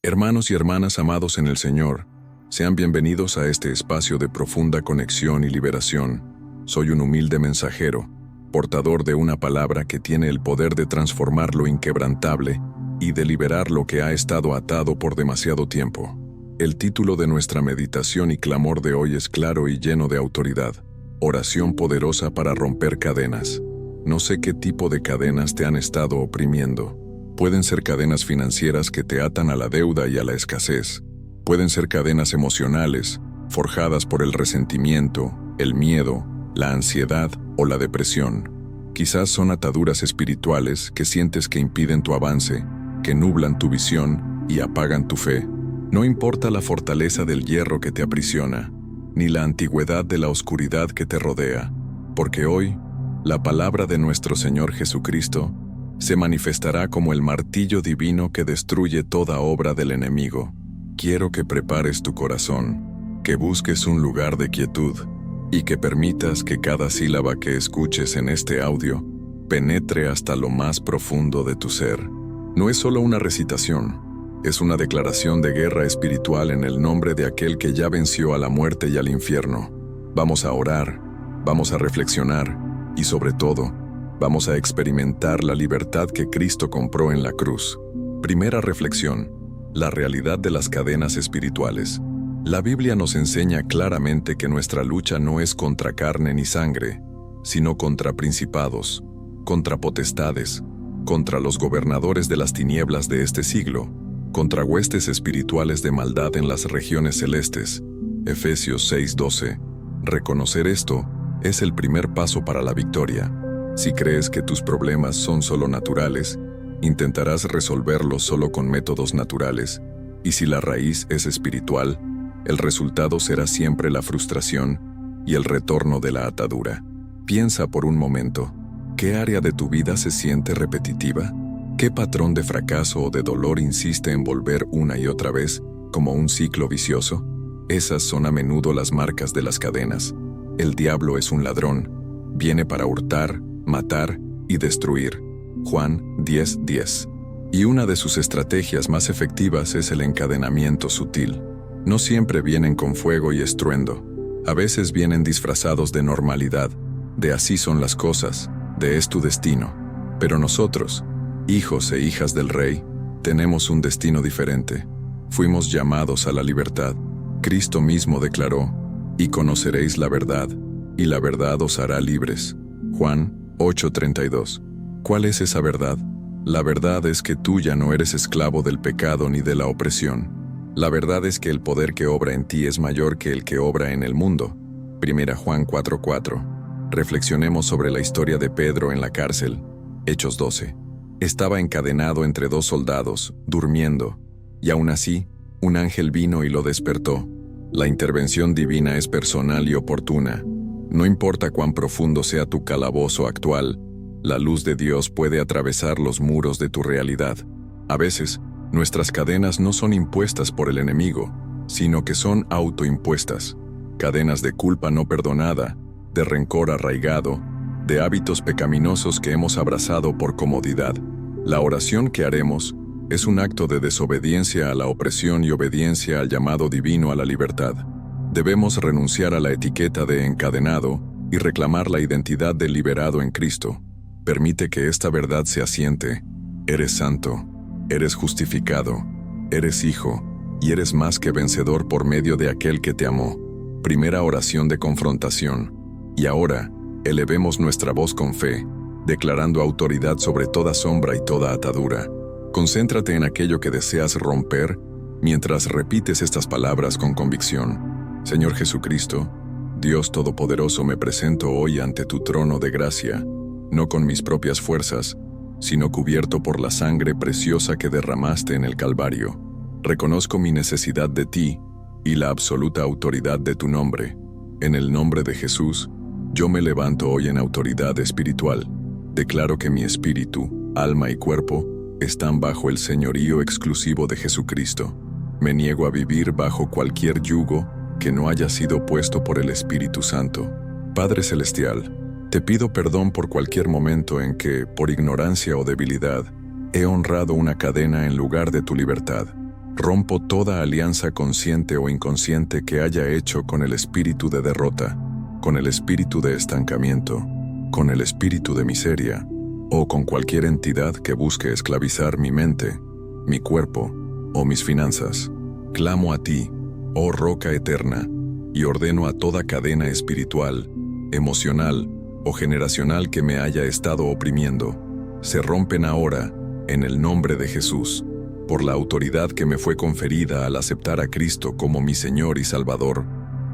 Hermanos y hermanas amados en el Señor, sean bienvenidos a este espacio de profunda conexión y liberación. Soy un humilde mensajero, portador de una palabra que tiene el poder de transformar lo inquebrantable y de liberar lo que ha estado atado por demasiado tiempo. El título de nuestra meditación y clamor de hoy es claro y lleno de autoridad: oración poderosa para romper cadenas. No sé qué tipo de cadenas te han estado oprimiendo. Pueden ser cadenas financieras que te atan a la deuda y a la escasez. Pueden ser cadenas emocionales, forjadas por el resentimiento, el miedo, la ansiedad o la depresión. Quizás son ataduras espirituales que sientes que impiden tu avance, que nublan tu visión y apagan tu fe. No importa la fortaleza del hierro que te aprisiona, ni la antigüedad de la oscuridad que te rodea, porque hoy, la palabra de nuestro Señor Jesucristo se manifestará como el martillo divino que destruye toda obra del enemigo. Quiero que prepares tu corazón, que busques un lugar de quietud y que permitas que cada sílaba que escuches en este audio penetre hasta lo más profundo de tu ser. No es solo una recitación, es una declaración de guerra espiritual en el nombre de aquel que ya venció a la muerte y al infierno. Vamos a orar, vamos a reflexionar y sobre todo, vamos a experimentar la libertad que Cristo compró en la cruz. Primera reflexión: la realidad de las cadenas espirituales. La Biblia nos enseña claramente que nuestra lucha no es contra carne ni sangre, sino contra principados, contra potestades, contra los gobernadores de las tinieblas de este siglo, contra huestes espirituales de maldad en las regiones celestes. Efesios 6:12. Reconocer esto es el primer paso para la victoria. Si crees que tus problemas son solo naturales, intentarás resolverlos solo con métodos naturales, y si la raíz es espiritual, el resultado será siempre la frustración y el retorno de la atadura. Piensa por un momento, ¿qué área de tu vida se siente repetitiva? ¿Qué patrón de fracaso o de dolor insiste en volver una y otra vez, como un ciclo vicioso? Esas son a menudo las marcas de las cadenas. El diablo es un ladrón, viene para hurtar, matar y destruir. Juan 10:10. Y una de sus estrategias más efectivas es el encadenamiento sutil. No siempre vienen con fuego y estruendo. A veces vienen disfrazados de normalidad, de así son las cosas, de es tu destino. Pero nosotros, hijos e hijas del Rey, tenemos un destino diferente. Fuimos llamados a la libertad. Cristo mismo declaró: y conoceréis la verdad, y la verdad os hará libres. Juan 8:32. ¿Cuál es esa verdad? La verdad es que tú ya no eres esclavo del pecado ni de la opresión. La verdad es que el poder que obra en ti es mayor que el que obra en el mundo. Primera Juan 4:4. Reflexionemos sobre la historia de Pedro en la cárcel. Hechos 12. Estaba encadenado entre dos soldados, durmiendo, y aún así, un ángel vino y lo despertó. La intervención divina es personal y oportuna. No importa cuán profundo sea tu calabozo actual, la luz de Dios puede atravesar los muros de tu realidad. A veces, nuestras cadenas no son impuestas por el enemigo, sino que son autoimpuestas. Cadenas de culpa no perdonada, de rencor arraigado, de hábitos pecaminosos que hemos abrazado por comodidad. La oración que haremos es un acto de desobediencia a la opresión y obediencia al llamado divino a la libertad. Debemos renunciar a la etiqueta de encadenado y reclamar la identidad de liberado en Cristo. Permite que esta verdad se asiente. Eres santo, eres justificado, eres hijo, y eres más que vencedor por medio de aquel que te amó. Primera oración de confrontación. Y ahora, elevemos nuestra voz con fe, declarando autoridad sobre toda sombra y toda atadura. Concéntrate en aquello que deseas romper mientras repites estas palabras con convicción. Señor Jesucristo, Dios Todopoderoso, me presento hoy ante tu trono de gracia, no con mis propias fuerzas, sino cubierto por la sangre preciosa que derramaste en el Calvario. Reconozco mi necesidad de ti y la absoluta autoridad de tu nombre. En el nombre de Jesús, yo me levanto hoy en autoridad espiritual. Declaro que mi espíritu, alma y cuerpo están bajo el señorío exclusivo de Jesucristo. Me niego a vivir bajo cualquier yugo que no haya sido puesto por el Espíritu Santo. Padre Celestial, te pido perdón por cualquier momento en que, por ignorancia o debilidad, he honrado una cadena en lugar de tu libertad. Rompo toda alianza consciente o inconsciente que haya hecho con el espíritu de derrota, con el espíritu de estancamiento, con el espíritu de miseria, o con cualquier entidad que busque esclavizar mi mente, mi cuerpo o mis finanzas. Clamo a ti, oh roca eterna, y ordeno a toda cadena espiritual, emocional o generacional que me haya estado oprimiendo. Se rompen ahora, en el nombre de Jesús, por la autoridad que me fue conferida al aceptar a Cristo como mi Señor y Salvador.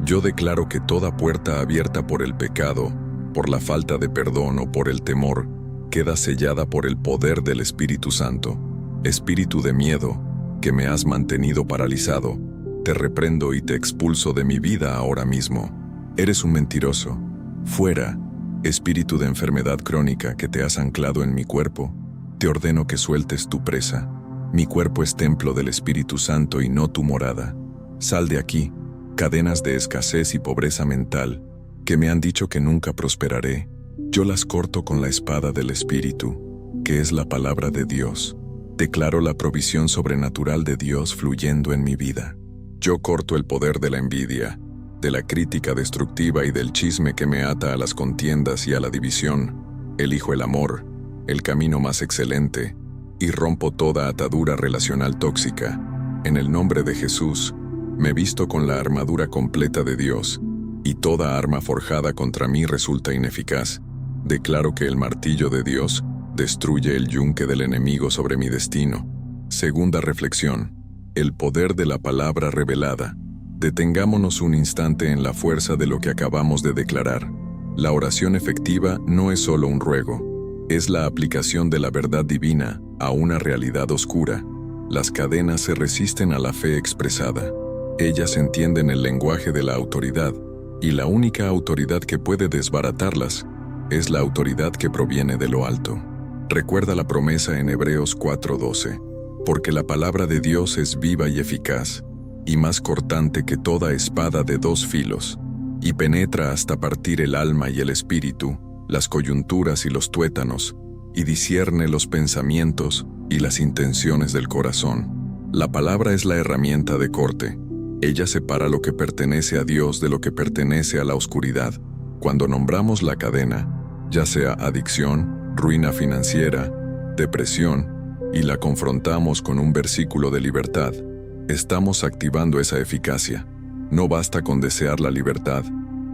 Yo declaro que toda puerta abierta por el pecado, por la falta de perdón o por el temor, queda sellada por el poder del Espíritu Santo. Espíritu de miedo, que me has mantenido paralizado, te reprendo y te expulso de mi vida ahora mismo. Eres un mentiroso. Fuera, espíritu de enfermedad crónica que te has anclado en mi cuerpo, te ordeno que sueltes tu presa. Mi cuerpo es templo del Espíritu Santo y no tu morada. Sal de aquí, cadenas de escasez y pobreza mental, que me han dicho que nunca prosperaré. Yo las corto con la espada del Espíritu, que es la palabra de Dios. Declaro la provisión sobrenatural de Dios fluyendo en mi vida. Yo corto el poder de la envidia, de la crítica destructiva y del chisme que me ata a las contiendas y a la división. Elijo el amor, el camino más excelente, y rompo toda atadura relacional tóxica. En el nombre de Jesús, me visto con la armadura completa de Dios, y toda arma forjada contra mí resulta ineficaz. Declaro que el martillo de Dios destruye el yunque del enemigo sobre mi destino. Segunda reflexión: el poder de la palabra revelada. Detengámonos un instante en la fuerza de lo que acabamos de declarar. La oración efectiva no es solo un ruego, es la aplicación de la verdad divina a una realidad oscura. Las cadenas se resisten a la fe expresada. Ellas entienden el lenguaje de la autoridad, y la única autoridad que puede desbaratarlas es la autoridad que proviene de lo alto. Recuerda la promesa en Hebreos 4:12, porque la palabra de Dios es viva y eficaz, y más cortante que toda espada de dos filos, y penetra hasta partir el alma y el espíritu, las coyunturas y los tuétanos, y discierne los pensamientos y las intenciones del corazón. La palabra es la herramienta de corte. Ella separa lo que pertenece a Dios de lo que pertenece a la oscuridad. Cuando nombramos la cadena, ya sea adicción, ruina financiera, depresión, y la confrontamos con un versículo de libertad, estamos activando esa eficacia. No basta con desear la libertad,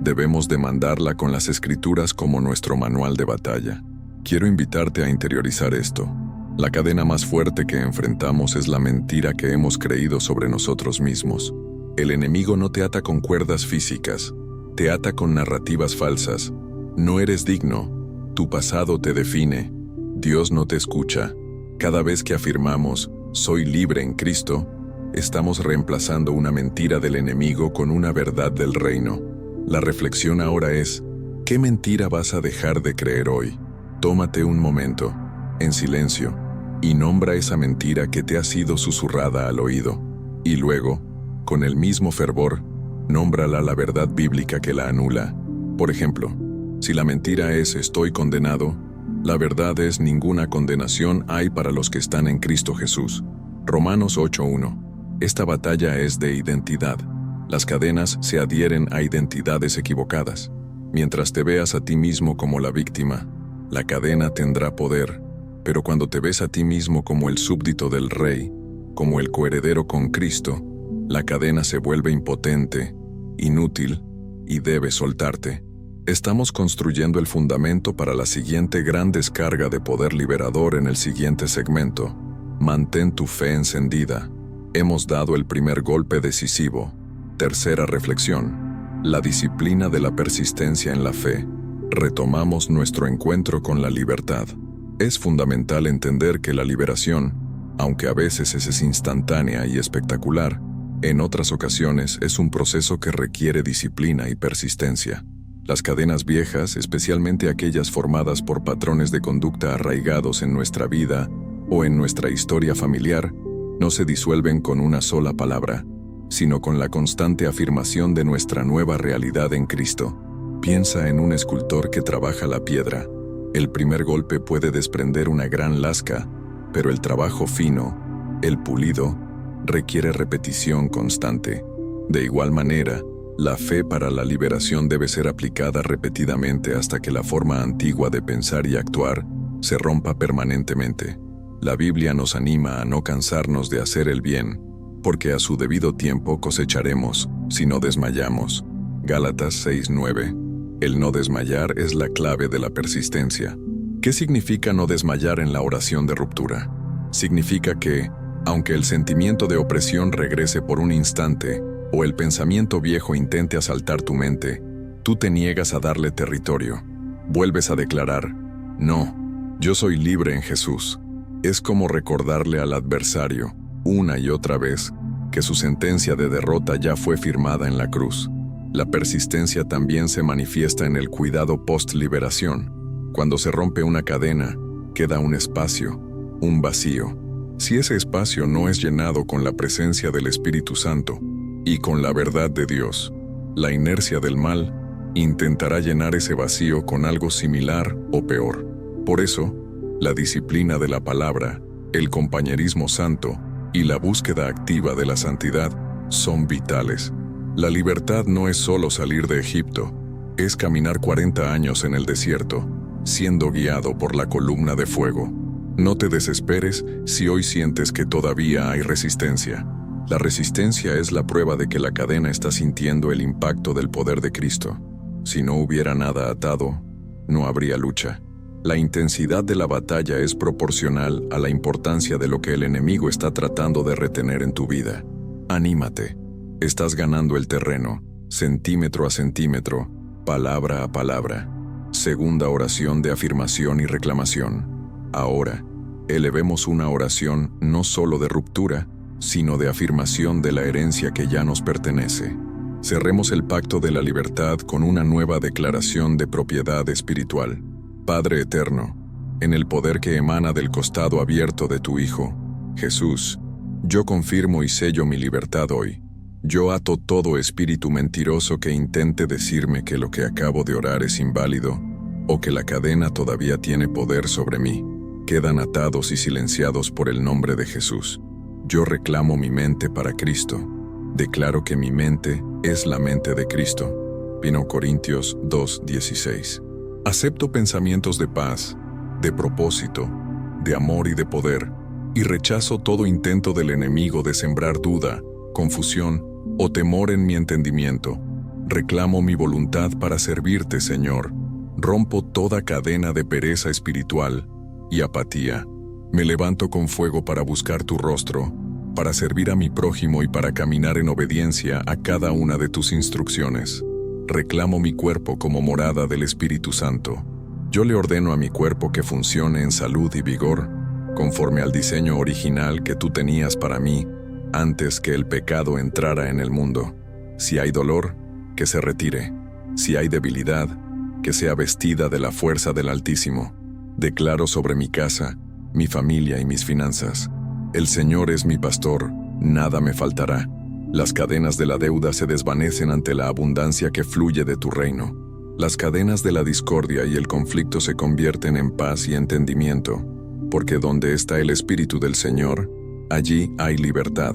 debemos demandarla con las Escrituras como nuestro manual de batalla. Quiero invitarte a interiorizar esto. La cadena más fuerte que enfrentamos es la mentira que hemos creído sobre nosotros mismos. El enemigo no te ata con cuerdas físicas, te ata con narrativas falsas. No eres digno, tu pasado te define, Dios no te escucha. Cada vez que afirmamos, soy libre en Cristo, estamos reemplazando una mentira del enemigo con una verdad del reino. La reflexión ahora es, ¿qué mentira vas a dejar de creer hoy? Tómate un momento, en silencio, y nombra esa mentira que te ha sido susurrada al oído. Y luego, con el mismo fervor, nómbrala la verdad bíblica que la anula. Por ejemplo, si la mentira es estoy condenado, la verdad es ninguna condenación hay para los que están en Cristo Jesús. Romanos 8:1. Esta batalla es de identidad. Las cadenas se adhieren a identidades equivocadas. Mientras te veas a ti mismo como la víctima, la cadena tendrá poder, pero cuando te ves a ti mismo como el súbdito del Rey, como el coheredero con Cristo, la cadena se vuelve impotente, inútil, y debe soltarte. Estamos construyendo el fundamento para la siguiente gran descarga de poder liberador en el siguiente segmento. Mantén tu fe encendida. Hemos dado el primer golpe decisivo. Tercera reflexión. La disciplina de la persistencia en la fe. Retomamos nuestro encuentro con la libertad. Es fundamental entender que la liberación, aunque a veces es instantánea y espectacular, en otras ocasiones es un proceso que requiere disciplina y persistencia. Las cadenas viejas, especialmente aquellas formadas por patrones de conducta arraigados en nuestra vida o en nuestra historia familiar, no se disuelven con una sola palabra, sino con la constante afirmación de nuestra nueva realidad en Cristo. Piensa en un escultor que trabaja la piedra. El primer golpe puede desprender una gran lasca, pero el trabajo fino, el pulido, requiere repetición constante. De igual manera, la fe para la liberación debe ser aplicada repetidamente hasta que la forma antigua de pensar y actuar se rompa permanentemente. La Biblia nos anima a no cansarnos de hacer el bien, porque a su debido tiempo cosecharemos, si no desmayamos. Gálatas 6:9. El no desmayar es la clave de la persistencia. ¿Qué significa no desmayar en la oración de ruptura? Significa que, aunque el sentimiento de opresión regrese por un instante, o el pensamiento viejo intente asaltar tu mente, tú te niegas a darle territorio. Vuelves a declarar, no, yo soy libre en Jesús. Es como recordarle al adversario, una y otra vez, que su sentencia de derrota ya fue firmada en la cruz. La persistencia también se manifiesta en el cuidado post-liberación. Cuando se rompe una cadena, queda un espacio, un vacío. Si ese espacio no es llenado con la presencia del Espíritu Santo y con la verdad de Dios, la inercia del mal intentará llenar ese vacío con algo similar o peor. Por eso, la disciplina de la palabra, el compañerismo santo y la búsqueda activa de la santidad son vitales. La libertad no es solo salir de Egipto, es caminar 40 años en el desierto, siendo guiado por la columna de fuego. No te desesperes si hoy sientes que todavía hay resistencia. La resistencia es la prueba de que la cadena está sintiendo el impacto del poder de Cristo. Si no hubiera nada atado, no habría lucha. La intensidad de la batalla es proporcional a la importancia de lo que el enemigo está tratando de retener en tu vida. Anímate. Estás ganando el terreno, centímetro a centímetro, palabra a palabra. Segunda oración de afirmación y reclamación. Ahora, elevemos una oración no solo de ruptura, sino de afirmación de la herencia que ya nos pertenece. Cerremos el pacto de la libertad con una nueva declaración de propiedad espiritual. Padre eterno, en el poder que emana del costado abierto de tu Hijo, Jesús, yo confirmo y sello mi libertad hoy. Yo ato todo espíritu mentiroso que intente decirme que lo que acabo de orar es inválido, o que la cadena todavía tiene poder sobre mí. Quedan atados y silenciados por el nombre de Jesús. Yo reclamo mi mente para Cristo. Declaro que mi mente es la mente de Cristo. 1 Corintios 2:16. Acepto pensamientos de paz, de propósito, de amor y de poder, y rechazo todo intento del enemigo de sembrar duda, confusión o temor en mi entendimiento. Reclamo mi voluntad para servirte, Señor. Rompo toda cadena de pereza espiritual y apatía. Me levanto con fuego para buscar tu rostro, para servir a mi prójimo y para caminar en obediencia a cada una de tus instrucciones. Reclamo mi cuerpo como morada del Espíritu Santo. Yo le ordeno a mi cuerpo que funcione en salud y vigor, conforme al diseño original que tú tenías para mí antes que el pecado entrara en el mundo. Si hay dolor, que se retire. Si hay debilidad, que sea vestida de la fuerza del Altísimo. Declaro sobre mi casa, mi familia y mis finanzas. El Señor es mi pastor, nada me faltará. Las cadenas de la deuda se desvanecen ante la abundancia que fluye de tu reino. Las cadenas de la discordia y el conflicto se convierten en paz y entendimiento, porque donde está el Espíritu del Señor, allí hay libertad.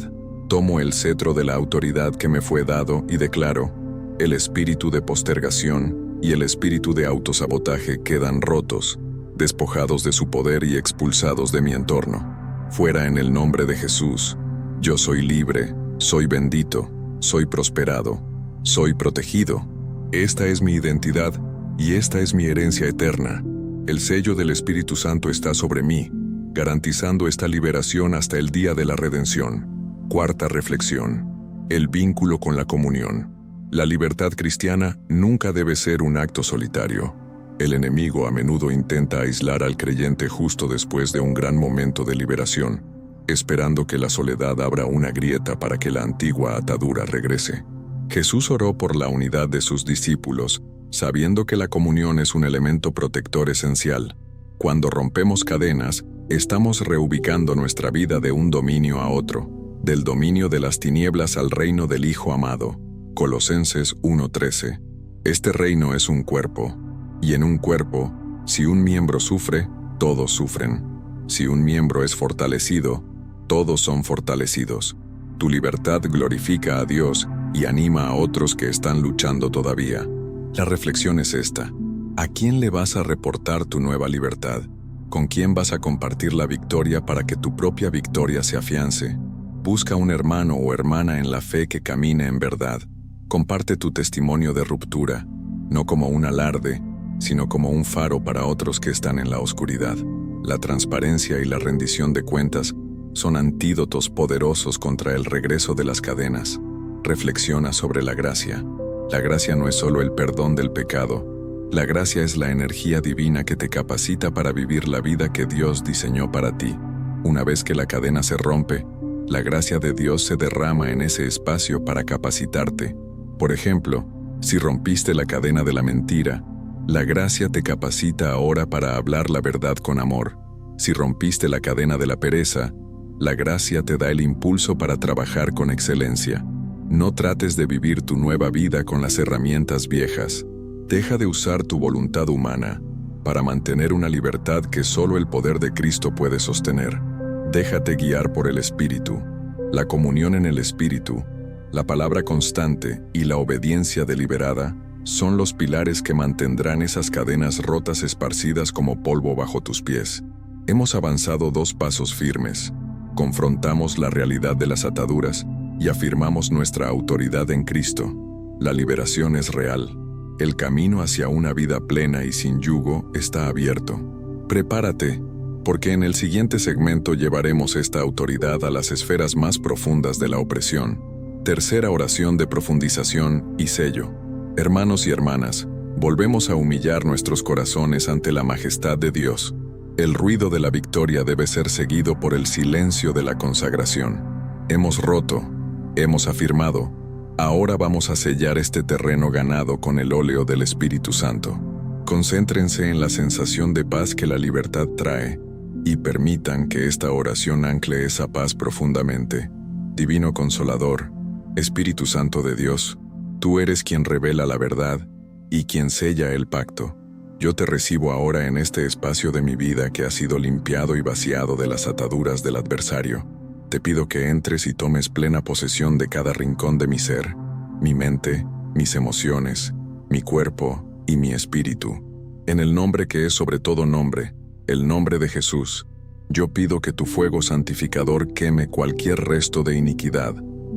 Tomo el cetro de la autoridad que me fue dado y declaro, el espíritu de postergación y el espíritu de autosabotaje quedan rotos, despojados de su poder y expulsados de mi entorno. Fuera en el nombre de Jesús. Yo soy libre, soy bendito, soy prosperado, soy protegido. Esta es mi identidad y esta es mi herencia eterna. El sello del Espíritu Santo está sobre mí, garantizando esta liberación hasta el día de la redención. Cuarta reflexión. El vínculo con la comunión. La libertad cristiana nunca debe ser un acto solitario. El enemigo a menudo intenta aislar al creyente justo después de un gran momento de liberación, esperando que la soledad abra una grieta para que la antigua atadura regrese. Jesús oró por la unidad de sus discípulos, sabiendo que la comunión es un elemento protector esencial. Cuando rompemos cadenas, estamos reubicando nuestra vida de un dominio a otro, del dominio de las tinieblas al reino del Hijo amado. Colosenses 1:13. Este reino es un cuerpo, y en un cuerpo, si un miembro sufre, todos sufren. Si un miembro es fortalecido, todos son fortalecidos. Tu libertad glorifica a Dios y anima a otros que están luchando todavía. La reflexión es esta: ¿a quién le vas a reportar tu nueva libertad? ¿Con quién vas a compartir la victoria para que tu propia victoria se afiance? Busca un hermano o hermana en la fe que camine en verdad. Comparte tu testimonio de ruptura, no como un alarde, sino como un faro para otros que están en la oscuridad. La transparencia y la rendición de cuentas son antídotos poderosos contra el regreso de las cadenas. Reflexiona sobre la gracia. La gracia no es solo el perdón del pecado. La gracia es la energía divina que te capacita para vivir la vida que Dios diseñó para ti. Una vez que la cadena se rompe, la gracia de Dios se derrama en ese espacio para capacitarte. Por ejemplo, si rompiste la cadena de la mentira, la gracia te capacita ahora para hablar la verdad con amor. Si rompiste la cadena de la pereza, la gracia te da el impulso para trabajar con excelencia. No trates de vivir tu nueva vida con las herramientas viejas. Deja de usar tu voluntad humana para mantener una libertad que solo el poder de Cristo puede sostener. Déjate guiar por el Espíritu. La comunión en el Espíritu, la palabra constante y la obediencia deliberada son los pilares que mantendrán esas cadenas rotas esparcidas como polvo bajo tus pies. Hemos avanzado 2 pasos firmes. Confrontamos la realidad de las ataduras y afirmamos nuestra autoridad en Cristo. La liberación es real. El camino hacia una vida plena y sin yugo está abierto. Prepárate, porque en el siguiente segmento llevaremos esta autoridad a las esferas más profundas de la opresión. Tercera oración de profundización y sello. Hermanos y hermanas, volvemos a humillar nuestros corazones ante la majestad de Dios. El ruido de la victoria debe ser seguido por el silencio de la consagración. Hemos roto, hemos afirmado. Ahora vamos a sellar este terreno ganado con el óleo del Espíritu Santo. Concéntrense en la sensación de paz que la libertad trae y permitan que esta oración ancle esa paz profundamente. Divino Consolador, Espíritu Santo de Dios, tú eres quien revela la verdad y quien sella el pacto. Yo te recibo ahora en este espacio de mi vida que ha sido limpiado y vaciado de las ataduras del adversario. Te pido que entres y tomes plena posesión de cada rincón de mi ser, mi mente, mis emociones, mi cuerpo y mi espíritu. En el nombre que es sobre todo nombre, el nombre de Jesús, yo pido que tu fuego santificador queme cualquier resto de iniquidad,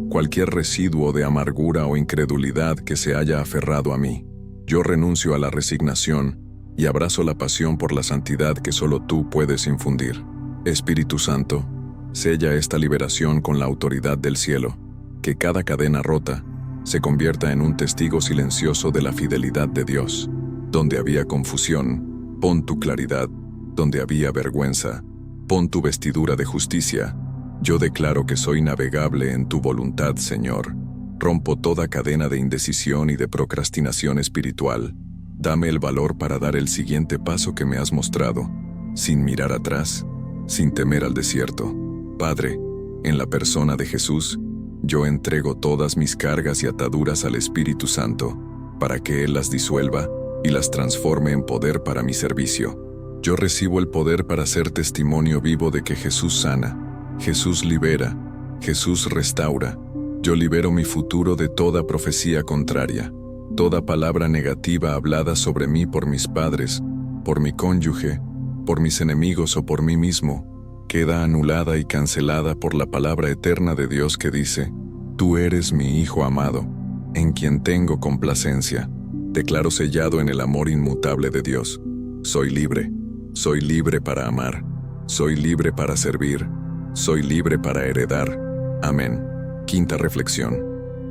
cualquier residuo de amargura o incredulidad que se haya aferrado a mí. Yo renuncio a la resignación y abrazo la pasión por la santidad que solo tú puedes infundir. Espíritu Santo, sella esta liberación con la autoridad del cielo, que cada cadena rota se convierta en un testigo silencioso de la fidelidad de Dios. Donde había confusión, pon tu claridad. Donde había vergüenza, pon tu vestidura de justicia. Yo declaro que soy navegable en tu voluntad, Señor. Rompo toda cadena de indecisión y de procrastinación espiritual. Dame el valor para dar el siguiente paso que me has mostrado, sin mirar atrás, sin temer al desierto. Padre, en la persona de Jesús, yo entrego todas mis cargas y ataduras al Espíritu Santo, para que Él las disuelva y las transforme en poder para mi servicio. Yo recibo el poder para ser testimonio vivo de que Jesús sana, Jesús libera, Jesús restaura. Yo libero mi futuro de toda profecía contraria, toda palabra negativa hablada sobre mí por mis padres, por mi cónyuge, por mis enemigos o por mí mismo, queda anulada y cancelada por la palabra eterna de Dios que dice: Tú eres mi Hijo amado, en quien tengo complacencia. Declaro sellado en el amor inmutable de Dios. Soy libre para amar, soy libre para servir, soy libre para heredar. Amén. Quinta reflexión.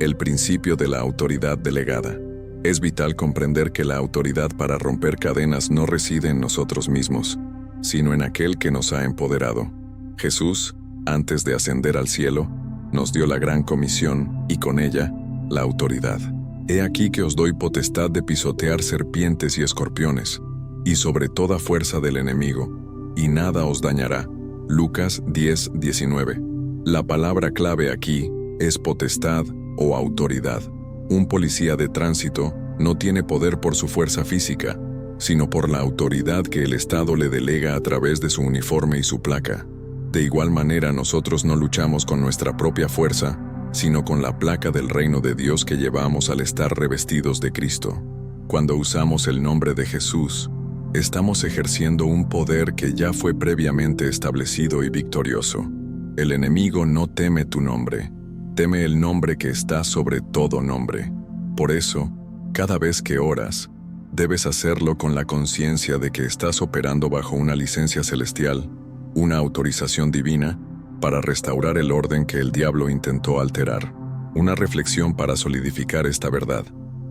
El principio de la autoridad delegada. Es vital comprender que la autoridad para romper cadenas no reside en nosotros mismos, sino en aquel que nos ha empoderado. Jesús, antes de ascender al cielo, nos dio la gran comisión y con ella, la autoridad. He aquí que os doy potestad de pisotear serpientes y escorpiones, y sobre toda fuerza del enemigo, y nada os dañará. Lucas 10:19. La palabra clave aquí es potestad o autoridad. Un policía de tránsito no tiene poder por su fuerza física, sino por la autoridad que el Estado le delega a través de su uniforme y su placa. De igual manera, nosotros no luchamos con nuestra propia fuerza, sino con la placa del reino de Dios que llevamos al estar revestidos de Cristo. Cuando usamos el nombre de Jesús, estamos ejerciendo un poder que ya fue previamente establecido y victorioso. El enemigo no teme tu nombre, teme el nombre que está sobre todo nombre. Por eso, cada vez que oras, debes hacerlo con la conciencia de que estás operando bajo una licencia celestial, una autorización divina, para restaurar el orden que el diablo intentó alterar. Una reflexión para solidificar esta verdad.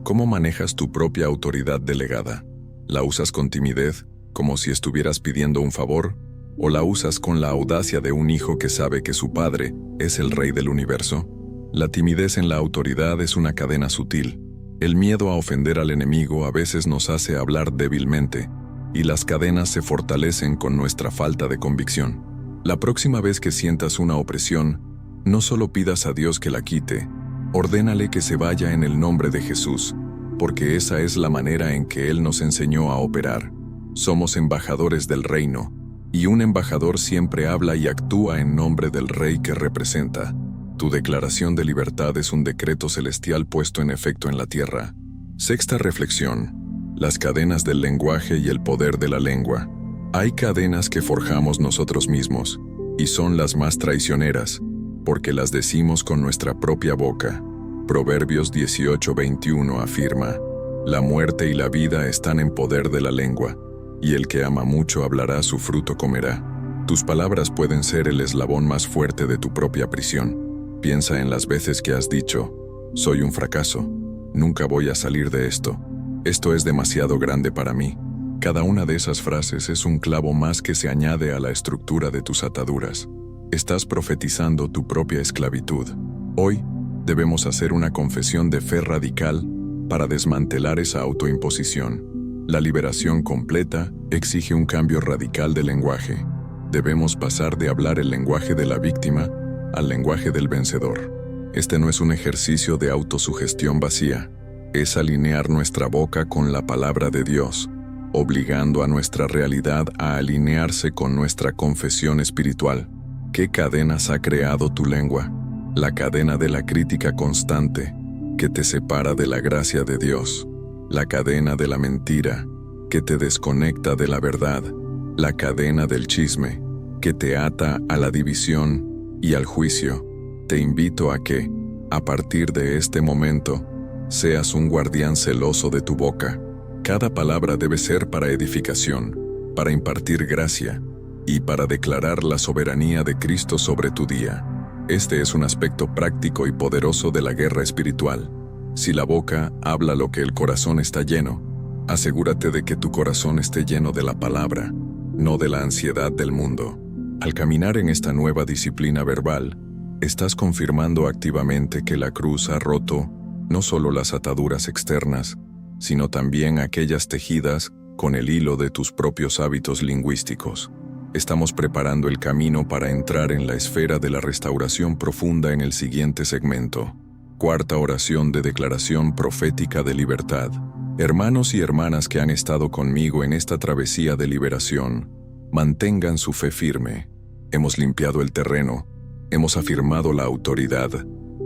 ¿Cómo manejas tu propia autoridad delegada? ¿La usas con timidez, como si estuvieras pidiendo un favor? ¿O la usas con la audacia de un hijo que sabe que su padre es el rey del universo? La timidez en la autoridad es una cadena sutil. El miedo a ofender al enemigo a veces nos hace hablar débilmente, y las cadenas se fortalecen con nuestra falta de convicción. La próxima vez que sientas una opresión, no solo pidas a Dios que la quite, ordénale que se vaya en el nombre de Jesús, porque esa es la manera en que Él nos enseñó a operar. Somos embajadores del reino, y un embajador siempre habla y actúa en nombre del rey que representa. Tu declaración de libertad es un decreto celestial puesto en efecto en la tierra. Sexta reflexión: las cadenas del lenguaje y el poder de la lengua. Hay cadenas que forjamos nosotros mismos, y son las más traicioneras, porque las decimos con nuestra propia boca. Proverbios 18:21 afirma: la muerte y la vida están en poder de la lengua, y el que ama mucho hablará, su fruto comerá. Tus palabras pueden ser el eslabón más fuerte de tu propia prisión. Piensa en las veces que has dicho: soy un fracaso, nunca voy a salir de esto, esto es demasiado grande para mí. Cada una de esas frases es un clavo más que se añade a la estructura de tus ataduras. Estás profetizando tu propia esclavitud. Hoy, debemos hacer una confesión de fe radical para desmantelar esa autoimposición. La liberación completa exige un cambio radical de lenguaje. Debemos pasar de hablar el lenguaje de la víctima al lenguaje del vencedor. Este no es un ejercicio de autosugestión vacía, es alinear nuestra boca con la palabra de Dios, obligando a nuestra realidad a alinearse con nuestra confesión espiritual. ¿Qué cadenas ha creado tu lengua? La cadena de la crítica constante, que te separa de la gracia de Dios. La cadena de la mentira, que te desconecta de la verdad. La cadena del chisme, que te ata a la división y al juicio. Te invito a que, a partir de este momento, seas un guardián celoso de tu boca. Cada palabra debe ser para edificación, para impartir gracia y para declarar la soberanía de Cristo sobre tu día. Este es un aspecto práctico y poderoso de la guerra espiritual. Si la boca habla lo que el corazón está lleno, asegúrate de que tu corazón esté lleno de la palabra, no de la ansiedad del mundo. Al caminar en esta nueva disciplina verbal, estás confirmando activamente que la cruz ha roto no solo las ataduras externas, sino también aquellas tejidas con el hilo de tus propios hábitos lingüísticos. Estamos preparando el camino para entrar en la esfera de la restauración profunda en el siguiente segmento. Cuarta oración de declaración profética de libertad. Hermanos y hermanas que han estado conmigo en esta travesía de liberación, mantengan su fe firme. Hemos limpiado el terreno, hemos afirmado la autoridad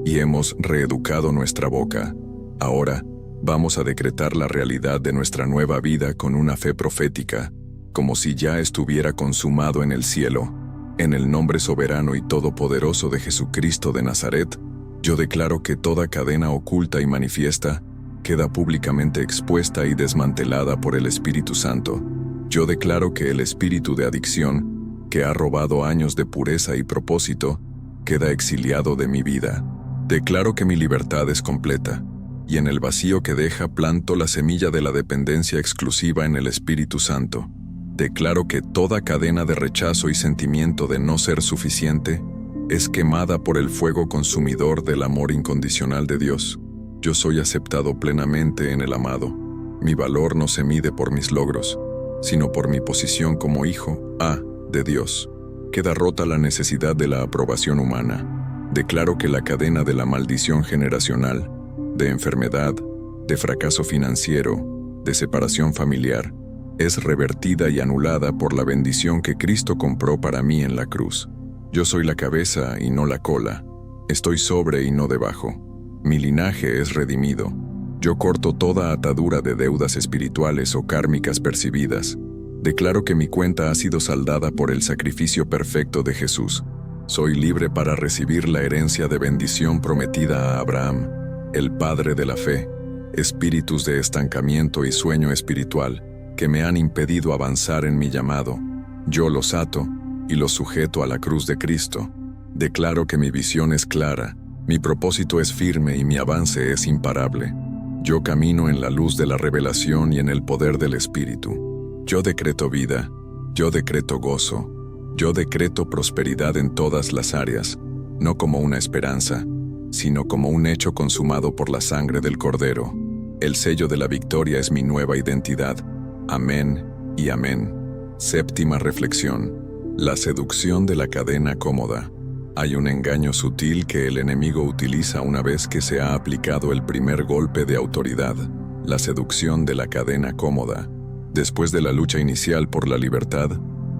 y hemos reeducado nuestra boca. Ahora, vamos a decretar la realidad de nuestra nueva vida con una fe profética, como si ya estuviera consumado en el cielo. En el nombre soberano y todopoderoso de Jesucristo de Nazaret, yo declaro que toda cadena oculta y manifiesta queda públicamente expuesta y desmantelada por el Espíritu Santo. Yo declaro que el espíritu de adicción, que ha robado años de pureza y propósito, queda exiliado de mi vida. Declaro que mi libertad es completa, y en el vacío que deja planto la semilla de la dependencia exclusiva en el Espíritu Santo. Declaro que toda cadena de rechazo y sentimiento de no ser suficiente es quemada por el fuego consumidor del amor incondicional de Dios. Yo soy aceptado plenamente en el amado. Mi valor no se mide por mis logros, sino por mi posición como hijo de Dios. Queda rota la necesidad de la aprobación humana. Declaro que la cadena de la maldición generacional, de enfermedad, de fracaso financiero, de separación familiar, es revertida y anulada por la bendición que Cristo compró para mí en la cruz. Yo soy la cabeza y no la cola. Estoy sobre y no debajo. Mi linaje es redimido. Yo corto toda atadura de deudas espirituales o kármicas percibidas. Declaro que mi cuenta ha sido saldada por el sacrificio perfecto de Jesús. Soy libre para recibir la herencia de bendición prometida a Abraham, el padre de la fe. Espíritus de estancamiento y sueño espiritual que me han impedido avanzar en mi llamado, yo los ato y los sujeto a la cruz de Cristo. Declaro que mi visión es clara, mi propósito es firme y mi avance es imparable. Yo camino en la luz de la revelación y en el poder del Espíritu. Yo decreto vida, yo decreto gozo, yo decreto prosperidad en todas las áreas, no como una esperanza, sino como un hecho consumado por la sangre del Cordero. El sello de la victoria es mi nueva identidad. Amén y amén. Séptima reflexión. La seducción de la cadena cómoda. Hay un engaño sutil que el enemigo utiliza una vez que se ha aplicado el primer golpe de autoridad, la seducción de la cadena cómoda. Después de la lucha inicial por la libertad,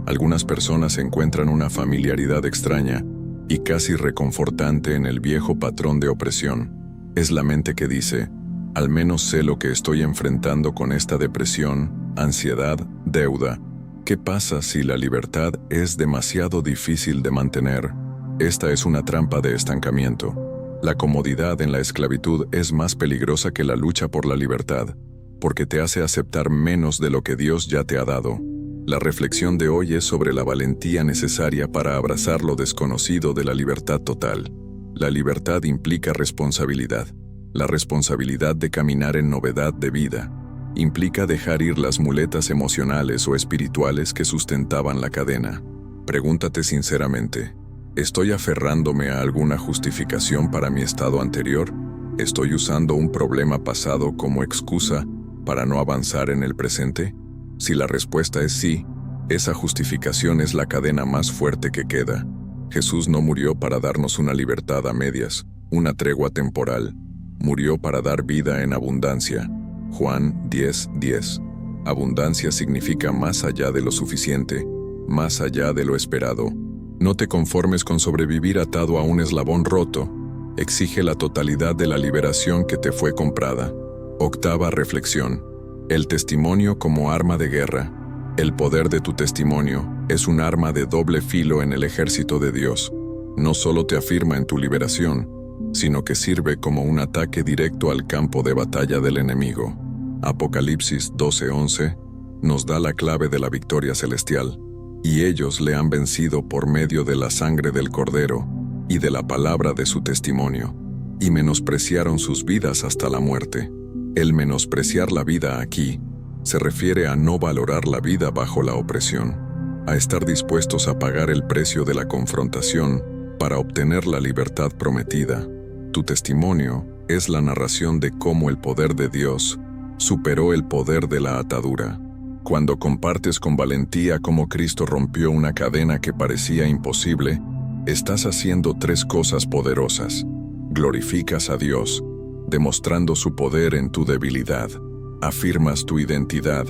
algunas personas encuentran una familiaridad extraña y casi reconfortante en el viejo patrón de opresión. Es la mente que dice, al menos sé lo que estoy enfrentando con esta depresión, ansiedad, deuda. ¿Qué pasa si la libertad es demasiado difícil de mantener? Esta es una trampa de estancamiento. La comodidad en la esclavitud es más peligrosa que la lucha por la libertad, porque te hace aceptar menos de lo que Dios ya te ha dado. La reflexión de hoy es sobre la valentía necesaria para abrazar lo desconocido de la libertad total. La libertad implica responsabilidad. La responsabilidad de caminar en novedad de vida. Implica dejar ir las muletas emocionales o espirituales que sustentaban la cadena. Pregúntate sinceramente, ¿estoy aferrándome a alguna justificación para mi estado anterior? ¿Estoy usando un problema pasado como excusa para no avanzar en el presente? Si la respuesta es sí, esa justificación es la cadena más fuerte que queda. Jesús no murió para darnos una libertad a medias, una tregua temporal. Murió para dar vida en abundancia. Juan 10:10. Abundancia significa más allá de lo suficiente, más allá de lo esperado. No te conformes con sobrevivir atado a un eslabón roto. Exige la totalidad de la liberación que te fue comprada. Octava reflexión. El testimonio como arma de guerra. El poder de tu testimonio es un arma de doble filo en el ejército de Dios. No solo te afirma en tu liberación, sino que sirve como un ataque directo al campo de batalla del enemigo. Apocalipsis 12:11 nos da la clave de la victoria celestial, y ellos le han vencido por medio de la sangre del Cordero y de la palabra de su testimonio, y menospreciaron sus vidas hasta la muerte. El menospreciar la vida aquí se refiere a no valorar la vida bajo la opresión, a estar dispuestos a pagar el precio de la confrontación para obtener la libertad prometida. Tu testimonio es la narración de cómo el poder de Dios superó el poder de la atadura. Cuando compartes con valentía cómo Cristo rompió una cadena que parecía imposible, estás haciendo tres cosas poderosas. Glorificas a Dios, demostrando su poder en tu debilidad. Afirmas tu identidad,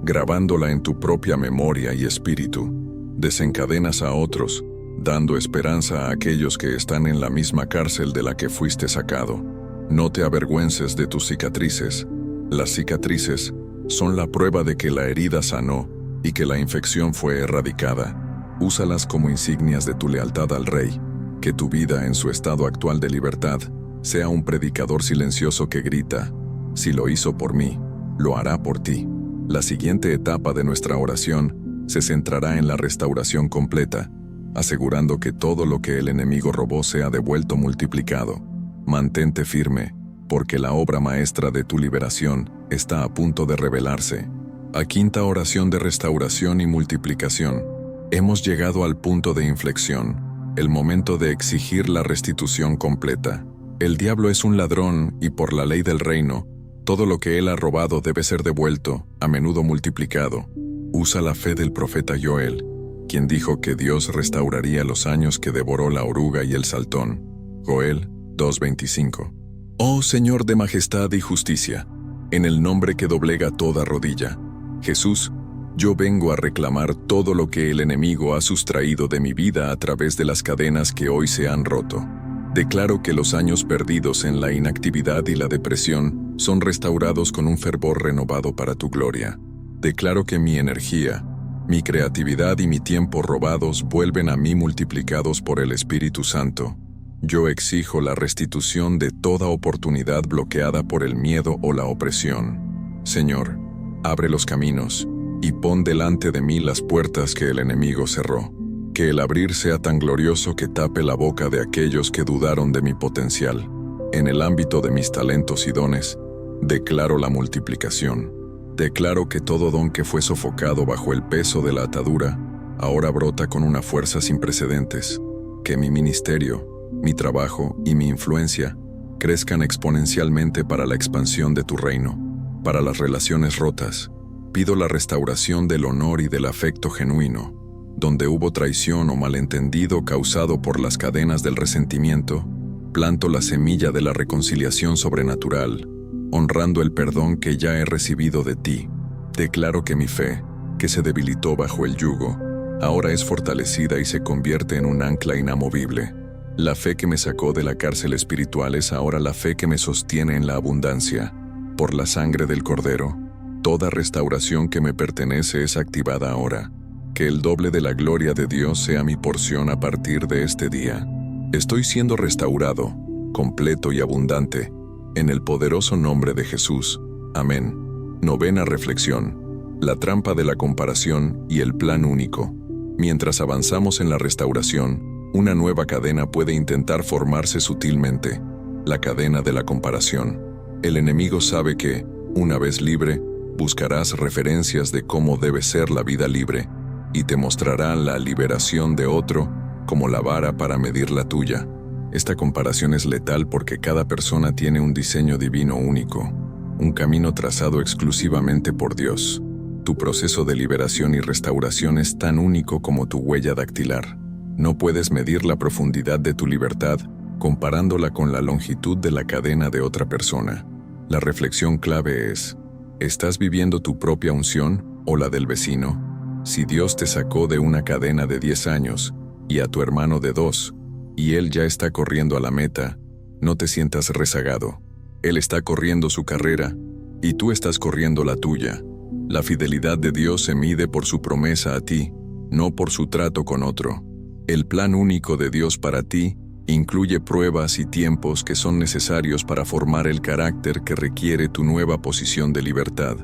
grabándola en tu propia memoria y espíritu. Desencadenas a otros, dando esperanza a aquellos que están en la misma cárcel de la que fuiste sacado. No te avergüences de tus cicatrices. Las cicatrices son la prueba de que la herida sanó y que la infección fue erradicada. Úsalas como insignias de tu lealtad al Rey. Que tu vida en su estado actual de libertad sea un predicador silencioso que grita, si lo hizo por mí, lo hará por ti. La siguiente etapa de nuestra oración se centrará en la restauración completa, asegurando que todo lo que el enemigo robó sea devuelto multiplicado. Mantente firme, porque la obra maestra de tu liberación está a punto de revelarse. A quinta oración de restauración y multiplicación. Hemos llegado al punto de inflexión, el momento de exigir la restitución completa. El diablo es un ladrón y por la ley del reino, todo lo que él ha robado debe ser devuelto, a menudo multiplicado. Usa la fe del profeta Joel, quien dijo que Dios restauraría los años que devoró la oruga y el saltón. Joel 2:25. Oh Señor de majestad y justicia, en el nombre que doblega toda rodilla, Jesús, Yo vengo a reclamar todo lo que el enemigo ha sustraído de mi vida a través de las cadenas que hoy se han roto. Declaro que los años perdidos en la inactividad y la depresión son restaurados con un fervor renovado para tu gloria. Declaro que mi energía, mi creatividad y mi tiempo robados vuelven a mí multiplicados por el Espíritu Santo. Yo exijo la restitución de toda oportunidad bloqueada por el miedo o la opresión. Señor, abre los caminos y pon delante de mí las puertas que el enemigo cerró. Que el abrir sea tan glorioso que tape la boca de aquellos que dudaron de mi potencial. En el ámbito de mis talentos y dones, declaro la multiplicación. Declaro que todo don que fue sofocado bajo el peso de la atadura, ahora brota con una fuerza sin precedentes. Que mi ministerio, mi trabajo y mi influencia crezcan exponencialmente para la expansión de tu reino. Para las relaciones rotas, pido la restauración del honor y del afecto genuino. Donde hubo traición o malentendido causado por las cadenas del resentimiento, planto la semilla de la reconciliación sobrenatural, honrando el perdón que ya he recibido de ti. Declaro que mi fe, que se debilitó bajo el yugo, ahora es fortalecida y se convierte en un ancla inamovible. La fe que me sacó de la cárcel espiritual es ahora la fe que me sostiene en la abundancia. Por la sangre del Cordero, toda restauración que me pertenece es activada ahora. Que el doble de la gloria de Dios sea mi porción a partir de este día. Estoy siendo restaurado, completo y abundante, en el poderoso nombre de Jesús. Amén. Novena reflexión. La trampa de la comparación y el plan único. Mientras avanzamos en la restauración, una nueva cadena puede intentar formarse sutilmente, la cadena de la comparación. El enemigo sabe que, una vez libre, buscarás referencias de cómo debe ser la vida libre, y te mostrará la liberación de otro como la vara para medir la tuya. Esta comparación es letal porque cada persona tiene un diseño divino único, un camino trazado exclusivamente por Dios. Tu proceso de liberación y restauración es tan único como tu huella dactilar. No puedes medir la profundidad de tu libertad comparándola con la longitud de la cadena de otra persona. La reflexión clave es: ¿estás viviendo tu propia unción o la del vecino? Si Dios te sacó de una cadena de 10 años y a tu hermano de 2, y él ya está corriendo a la meta, no te sientas rezagado. Él está corriendo su carrera y tú estás corriendo la tuya. La fidelidad de Dios se mide por su promesa a ti, no por su trato con otro. El plan único de Dios para ti incluye pruebas y tiempos que son necesarios para formar el carácter que requiere tu nueva posición de libertad.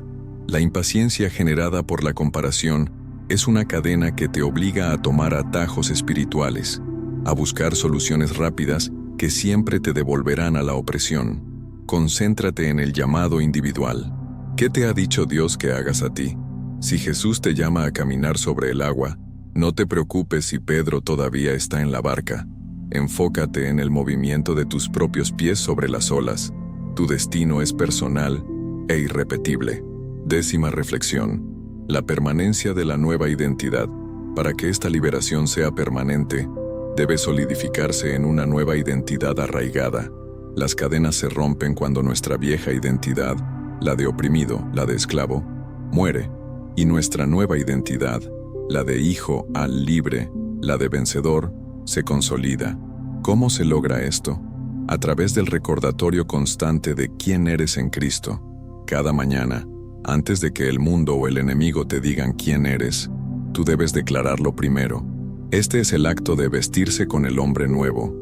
La impaciencia generada por la comparación es una cadena que te obliga a tomar atajos espirituales, a buscar soluciones rápidas que siempre te devolverán a la opresión. Concéntrate en el llamado individual. ¿Qué te ha dicho Dios que hagas a ti? Si Jesús te llama a caminar sobre el agua, no te preocupes si Pedro todavía está en la barca. Enfócate en el movimiento de tus propios pies sobre las olas. Tu destino es personal e irrepetible. Décima reflexión. La permanencia de la nueva identidad. Para que esta liberación sea permanente, debe solidificarse en una nueva identidad arraigada. Las cadenas se rompen cuando nuestra vieja identidad, la de oprimido, la de esclavo, muere, y nuestra nueva identidad, la de hijo al libre, la de vencedor, se consolida. ¿Cómo se logra esto? A través del recordatorio constante de quién eres en Cristo. Cada mañana, antes de que el mundo o el enemigo te digan quién eres, tú debes declararlo primero. Este es el acto de vestirse con el hombre nuevo.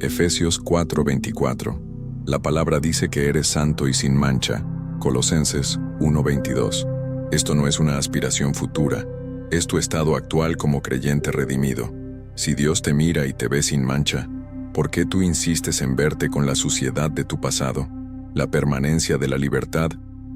Efesios 4:24. La palabra dice que eres santo y sin mancha. Colosenses 1:22. Esto no es una aspiración futura, es tu estado actual como creyente redimido. Si Dios te mira y te ve sin mancha, ¿por qué tú insistes en verte con la suciedad de tu pasado? La permanencia de la libertad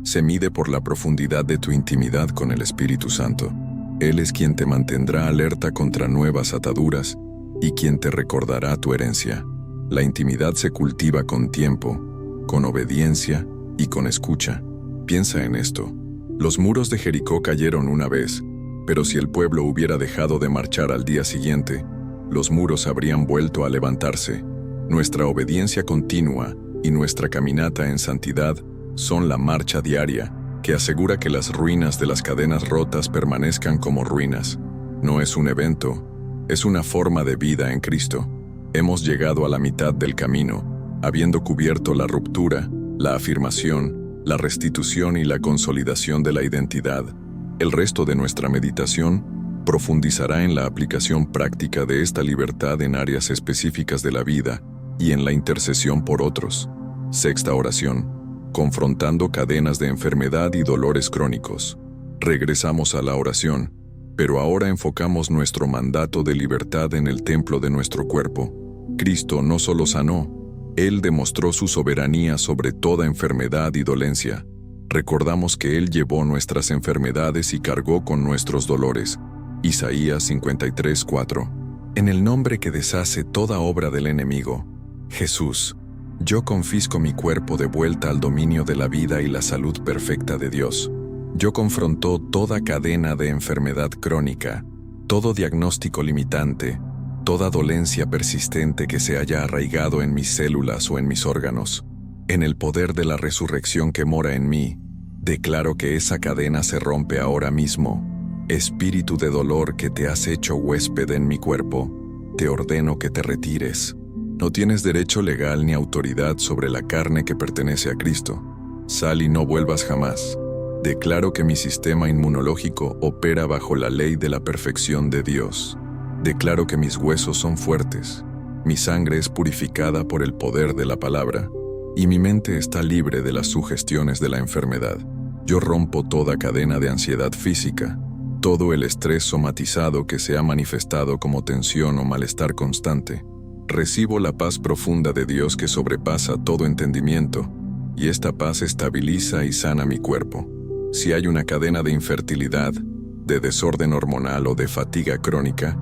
se mide por la profundidad de tu intimidad con el Espíritu Santo. Él es quien te mantendrá alerta contra nuevas ataduras y quien te recordará tu herencia. La intimidad se cultiva con tiempo, con obediencia y con escucha. Piensa en esto. Los muros de Jericó cayeron una vez, pero si el pueblo hubiera dejado de marchar al día siguiente, los muros habrían vuelto a levantarse. Nuestra obediencia continua y nuestra caminata en santidad son la marcha diaria que asegura que las ruinas de las cadenas rotas permanezcan como ruinas. No es un evento, es una forma de vida en Cristo. Hemos llegado a la mitad del camino, habiendo cubierto la ruptura, la afirmación, la restitución y la consolidación de la identidad. El resto de nuestra meditación profundizará en la aplicación práctica de esta libertad en áreas específicas de la vida y en la intercesión por otros. Sexta oración: confrontando cadenas de enfermedad y dolores crónicos. Regresamos a la oración, pero ahora enfocamos nuestro mandato de libertad en el templo de nuestro cuerpo. Cristo no solo sanó, Él demostró su soberanía sobre toda enfermedad y dolencia. Recordamos que Él llevó nuestras enfermedades y cargó con nuestros dolores. Isaías 53:4. En el nombre que deshace toda obra del enemigo, Jesús, yo confisco mi cuerpo de vuelta al dominio de la vida y la salud perfecta de Dios. Yo confronto toda cadena de enfermedad crónica, todo diagnóstico limitante, toda dolencia persistente que se haya arraigado en mis células o en mis órganos. En el poder de la resurrección que mora en mí, declaro que esa cadena se rompe ahora mismo. Espíritu de dolor que te has hecho huésped en mi cuerpo, te ordeno que te retires. No tienes derecho legal ni autoridad sobre la carne que pertenece a Cristo. Sal y no vuelvas jamás. Declaro que mi sistema inmunológico opera bajo la ley de la perfección de Dios. Declaro que mis huesos son fuertes, mi sangre es purificada por el poder de la palabra, y mi mente está libre de las sugestiones de la enfermedad. Yo rompo toda cadena de ansiedad física, todo el estrés somatizado que se ha manifestado como tensión o malestar constante. Recibo la paz profunda de Dios que sobrepasa todo entendimiento, y esta paz estabiliza y sana mi cuerpo. Si hay una cadena de infertilidad, de desorden hormonal o de fatiga crónica,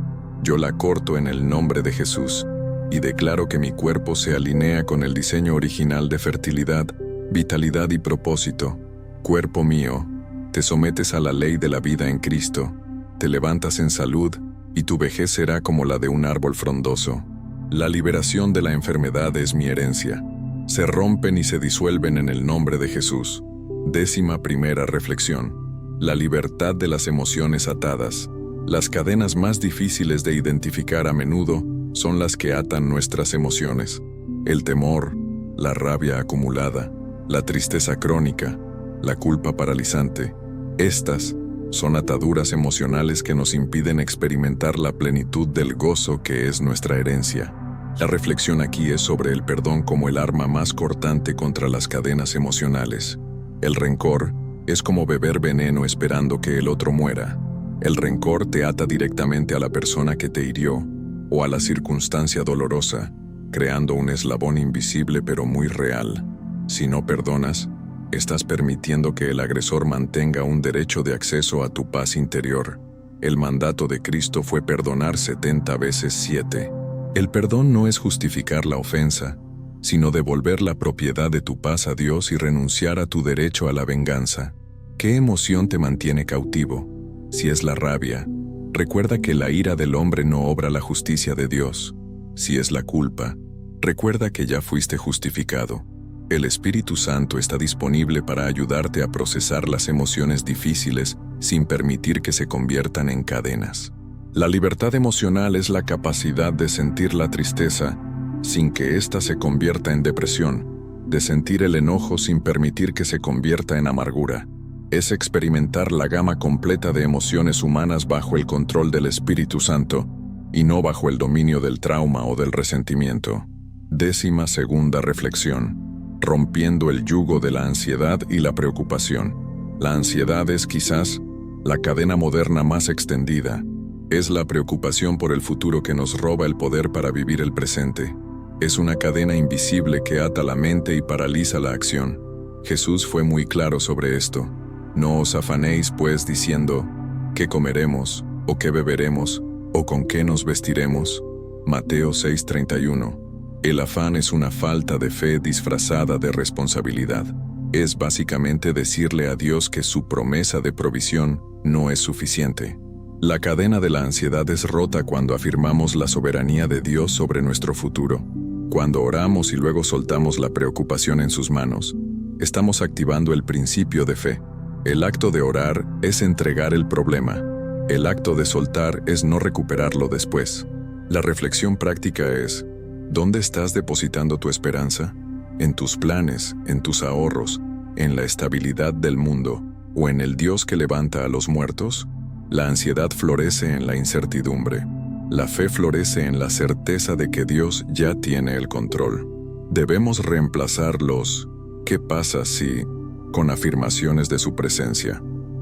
yo la corto en el nombre de Jesús y declaro que mi cuerpo se alinea con el diseño original de fertilidad, vitalidad y propósito. Cuerpo mío, te sometes a la ley de la vida en Cristo, te levantas en salud y tu vejez será como la de un árbol frondoso. La liberación de la enfermedad es mi herencia. Se rompen y se disuelven en el nombre de Jesús. 11ª reflexión: la libertad de las emociones atadas. Las cadenas más difíciles de identificar a menudo son las que atan nuestras emociones. El temor, la rabia acumulada, la tristeza crónica, la culpa paralizante. Estas son ataduras emocionales que nos impiden experimentar la plenitud del gozo que es nuestra herencia. La reflexión aquí es sobre el perdón como el arma más cortante contra las cadenas emocionales. El rencor es como beber veneno esperando que el otro muera. El rencor te ata directamente a la persona que te hirió o a la circunstancia dolorosa, creando un eslabón invisible pero muy real. Si no perdonas, estás permitiendo que el agresor mantenga un derecho de acceso a tu paz interior. El mandato de Cristo fue perdonar 70 veces 7. El perdón no es justificar la ofensa, sino devolver la propiedad de tu paz a Dios y renunciar a tu derecho a la venganza. ¿Qué emoción te mantiene cautivo? Si es la rabia, recuerda que la ira del hombre no obra la justicia de Dios. Si es la culpa, recuerda que ya fuiste justificado. El Espíritu Santo está disponible para ayudarte a procesar las emociones difíciles sin permitir que se conviertan en cadenas. La libertad emocional es la capacidad de sentir la tristeza sin que ésta se convierta en depresión, de sentir el enojo sin permitir que se convierta en amargura. Es experimentar la gama completa de emociones humanas bajo el control del Espíritu Santo y no bajo el dominio del trauma o del resentimiento. 12ª reflexión: rompiendo el yugo de la ansiedad y la preocupación. La ansiedad es quizás la cadena moderna más extendida. Es la preocupación por el futuro que nos roba el poder para vivir el presente. Es una cadena invisible que ata la mente y paraliza la acción. Jesús fue muy claro sobre esto. No os afanéis, pues, diciendo, ¿qué comeremos, o qué beberemos, o con qué nos vestiremos? Mateo 6:31. El afán es una falta de fe disfrazada de responsabilidad. Es básicamente decirle a Dios que su promesa de provisión no es suficiente. La cadena de la ansiedad es rota cuando afirmamos la soberanía de Dios sobre nuestro futuro. Cuando oramos y luego soltamos la preocupación en sus manos, estamos activando el principio de fe. El acto de orar es entregar el problema. El acto de soltar es no recuperarlo después. La reflexión práctica es: ¿dónde estás depositando tu esperanza? ¿En tus planes, en tus ahorros, en la estabilidad del mundo o en el Dios que levanta a los muertos? La ansiedad florece en la incertidumbre. La fe florece en la certeza de que Dios ya tiene el control. Debemos reemplazar los ¿qué pasa si? Con afirmaciones de su presencia.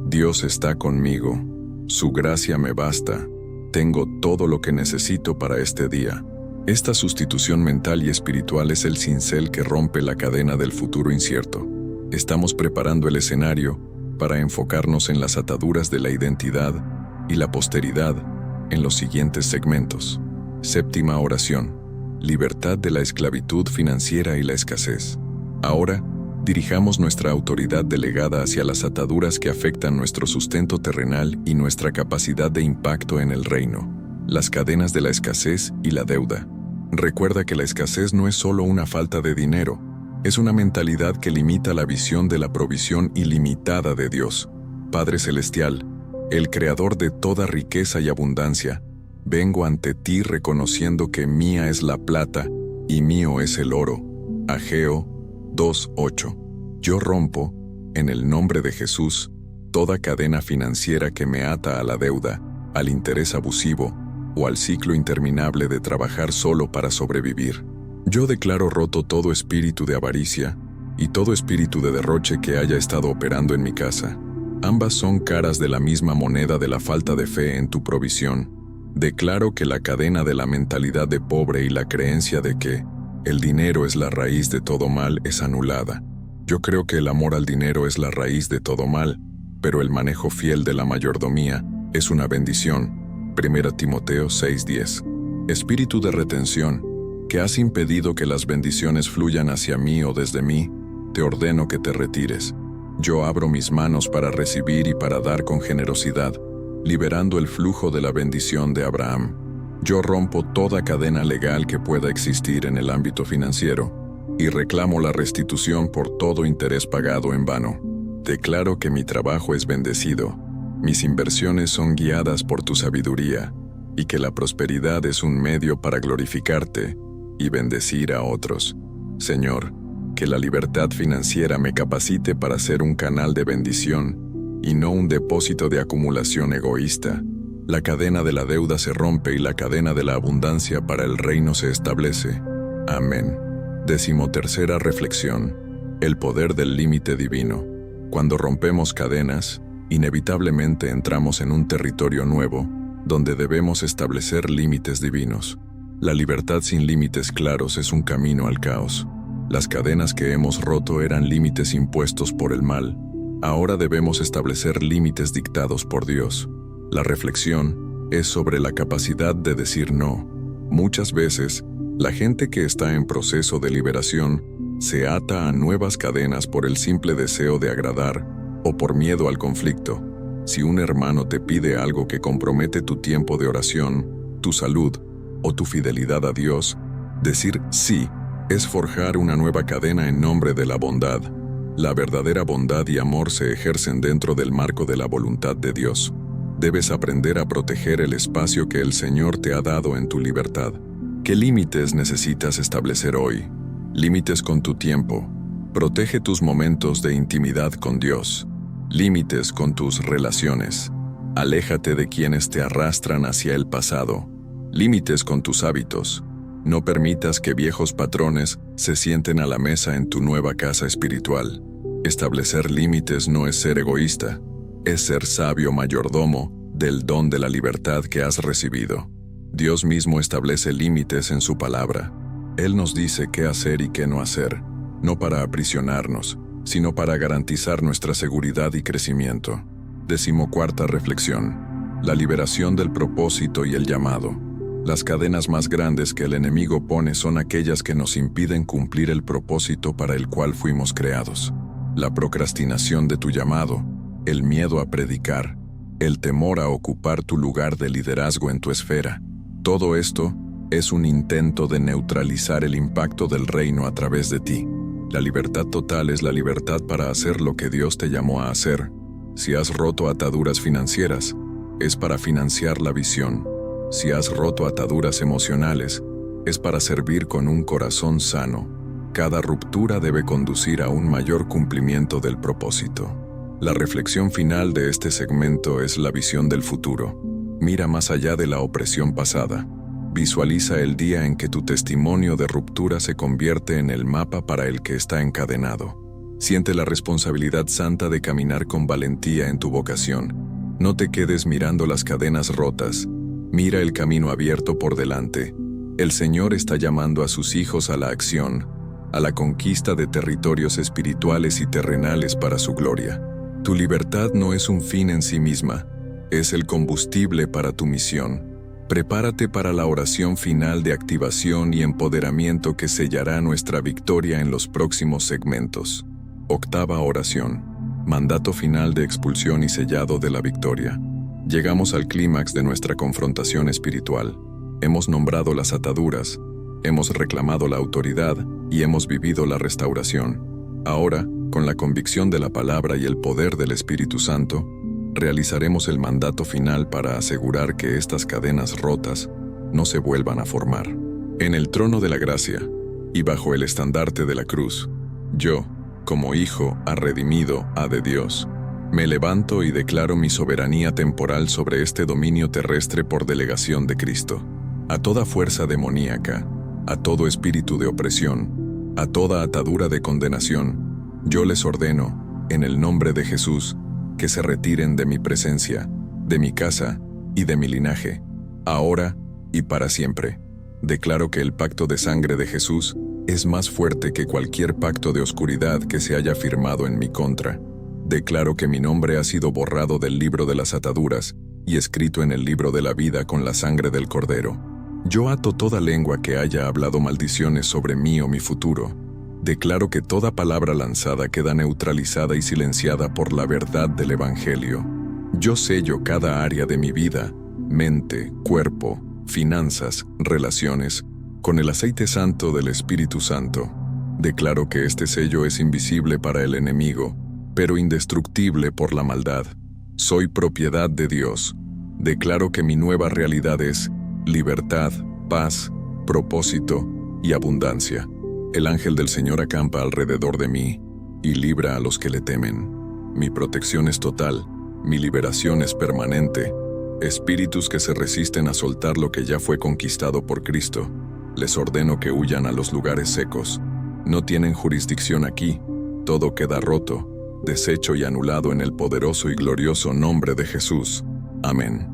Dios está conmigo. Su gracia me basta. Tengo todo lo que necesito para este día. Esta sustitución mental y espiritual es el cincel que rompe la cadena del futuro incierto. Estamos preparando el escenario para enfocarnos en las ataduras de la identidad y la posteridad en los siguientes segmentos. Séptima oración: libertad de la esclavitud financiera y la escasez. Ahora, dirijamos nuestra autoridad delegada hacia las ataduras que afectan nuestro sustento terrenal y nuestra capacidad de impacto en el reino: las cadenas de la escasez y la deuda. Recuerda que la escasez no es solo una falta de dinero, es una mentalidad que limita la visión de la provisión ilimitada de Dios. Padre Celestial, el Creador de toda riqueza y abundancia, vengo ante ti reconociendo que mía es la plata y mío es el oro. Ageo 2:8. Yo rompo, en el nombre de Jesús, toda cadena financiera que me ata a la deuda, al interés abusivo o al ciclo interminable de trabajar solo para sobrevivir. Yo declaro roto todo espíritu de avaricia y todo espíritu de derroche que haya estado operando en mi casa. Ambas son caras de la misma moneda de la falta de fe en tu provisión. Declaro que la cadena de la mentalidad de pobre y la creencia de que el dinero es la raíz de todo mal es anulada. Yo creo que el amor al dinero es la raíz de todo mal, pero el manejo fiel de la mayordomía es una bendición. 1 Timoteo 6:10. Espíritu de retención, que has impedido que las bendiciones fluyan hacia mí o desde mí, te ordeno que te retires. Yo abro mis manos para recibir y para dar con generosidad, liberando el flujo de la bendición de Abraham. Yo rompo toda cadena legal que pueda existir en el ámbito financiero y reclamo la restitución por todo interés pagado en vano. Declaro que mi trabajo es bendecido, mis inversiones son guiadas por tu sabiduría y que la prosperidad es un medio para glorificarte y bendecir a otros. Señor, que la libertad financiera me capacite para ser un canal de bendición y no un depósito de acumulación egoísta. La cadena de la deuda se rompe y la cadena de la abundancia para el reino se establece. Amén. 13ª reflexión: el poder del límite divino. Cuando rompemos cadenas, inevitablemente entramos en un territorio nuevo, donde debemos establecer límites divinos. La libertad sin límites claros es un camino al caos. Las cadenas que hemos roto eran límites impuestos por el mal. Ahora debemos establecer límites dictados por Dios. La reflexión es sobre la capacidad de decir no. Muchas veces, la gente que está en proceso de liberación se ata a nuevas cadenas por el simple deseo de agradar o por miedo al conflicto. Si un hermano te pide algo que compromete tu tiempo de oración, tu salud o tu fidelidad a Dios, decir sí es forjar una nueva cadena en nombre de la bondad. La verdadera bondad y amor se ejercen dentro del marco de la voluntad de Dios. Debes aprender a proteger el espacio que el Señor te ha dado en tu libertad. ¿Qué límites necesitas establecer hoy? Límites con tu tiempo. Protege tus momentos de intimidad con Dios. Límites con tus relaciones. Aléjate de quienes te arrastran hacia el pasado. Límites con tus hábitos. No permitas que viejos patrones se sienten a la mesa en tu nueva casa espiritual. Establecer límites no es ser egoísta, es ser sabio mayordomo del don de la libertad que has recibido. Dios mismo establece límites en su palabra. Él nos dice qué hacer y qué no hacer, no para aprisionarnos, sino para garantizar nuestra seguridad y crecimiento. 14ª reflexión: la liberación del propósito y el llamado. Las cadenas más grandes que el enemigo pone son aquellas que nos impiden cumplir el propósito para el cual fuimos creados. La procrastinación de tu llamado, el miedo a predicar, el temor a ocupar tu lugar de liderazgo en tu esfera. Todo esto es un intento de neutralizar el impacto del reino a través de ti. La libertad total es la libertad para hacer lo que Dios te llamó a hacer, Si has roto ataduras financieras, es para financiar la visión. Si has roto ataduras emocionales, es para servir con un corazón sano. Cada ruptura debe conducir a un mayor cumplimiento del propósito. La reflexión final de este segmento es la visión del futuro. Mira más allá de la opresión pasada. Visualiza el día en que tu testimonio de ruptura se convierte en el mapa para el que está encadenado. Siente la responsabilidad santa de caminar con valentía en tu vocación. No te quedes mirando las cadenas rotas. Mira el camino abierto por delante. El Señor está llamando a sus hijos a la acción, a la conquista de territorios espirituales y terrenales para su gloria. Tu libertad no es un fin en sí misma, es el combustible para tu misión. Prepárate para la oración final de activación y empoderamiento que sellará nuestra victoria en los próximos segmentos. Octava oración. Mandato final de expulsión y sellado de la victoria. Llegamos al clímax de nuestra confrontación espiritual. Hemos nombrado las ataduras, hemos reclamado la autoridad y hemos vivido la restauración. Ahora, con la convicción de la palabra y el poder del Espíritu Santo, realizaremos el mandato final para asegurar que estas cadenas rotas no se vuelvan a formar. En el trono de la gracia y bajo el estandarte de la cruz, yo, como hijo redimido de Dios, me levanto y declaro mi soberanía temporal sobre este dominio terrestre por delegación de Cristo. A toda fuerza demoníaca, a todo espíritu de opresión, a toda atadura de condenación, yo les ordeno, en el nombre de Jesús, que se retiren de mi presencia, de mi casa y de mi linaje, ahora y para siempre. Declaro que el pacto de sangre de Jesús es más fuerte que cualquier pacto de oscuridad que se haya firmado en mi contra. Declaro que mi nombre ha sido borrado del libro de las ataduras y escrito en el libro de la vida con la sangre del Cordero. Yo ato toda lengua que haya hablado maldiciones sobre mí o mi futuro. Declaro que toda palabra lanzada queda neutralizada y silenciada por la verdad del Evangelio. Yo sello cada área de mi vida, mente, cuerpo, finanzas, relaciones, con el aceite santo del Espíritu Santo. Declaro que este sello es invisible para el enemigo, pero indestructible por la maldad. Soy propiedad de Dios. Declaro que mi nueva realidad es libertad, paz, propósito y abundancia. El ángel del Señor acampa alrededor de mí y libra a los que le temen. Mi protección es total, mi liberación es permanente. Espíritus que se resisten a soltar lo que ya fue conquistado por Cristo, les ordeno que huyan a los lugares secos. No tienen jurisdicción aquí, todo queda roto, deshecho y anulado en el poderoso y glorioso nombre de Jesús. Amén.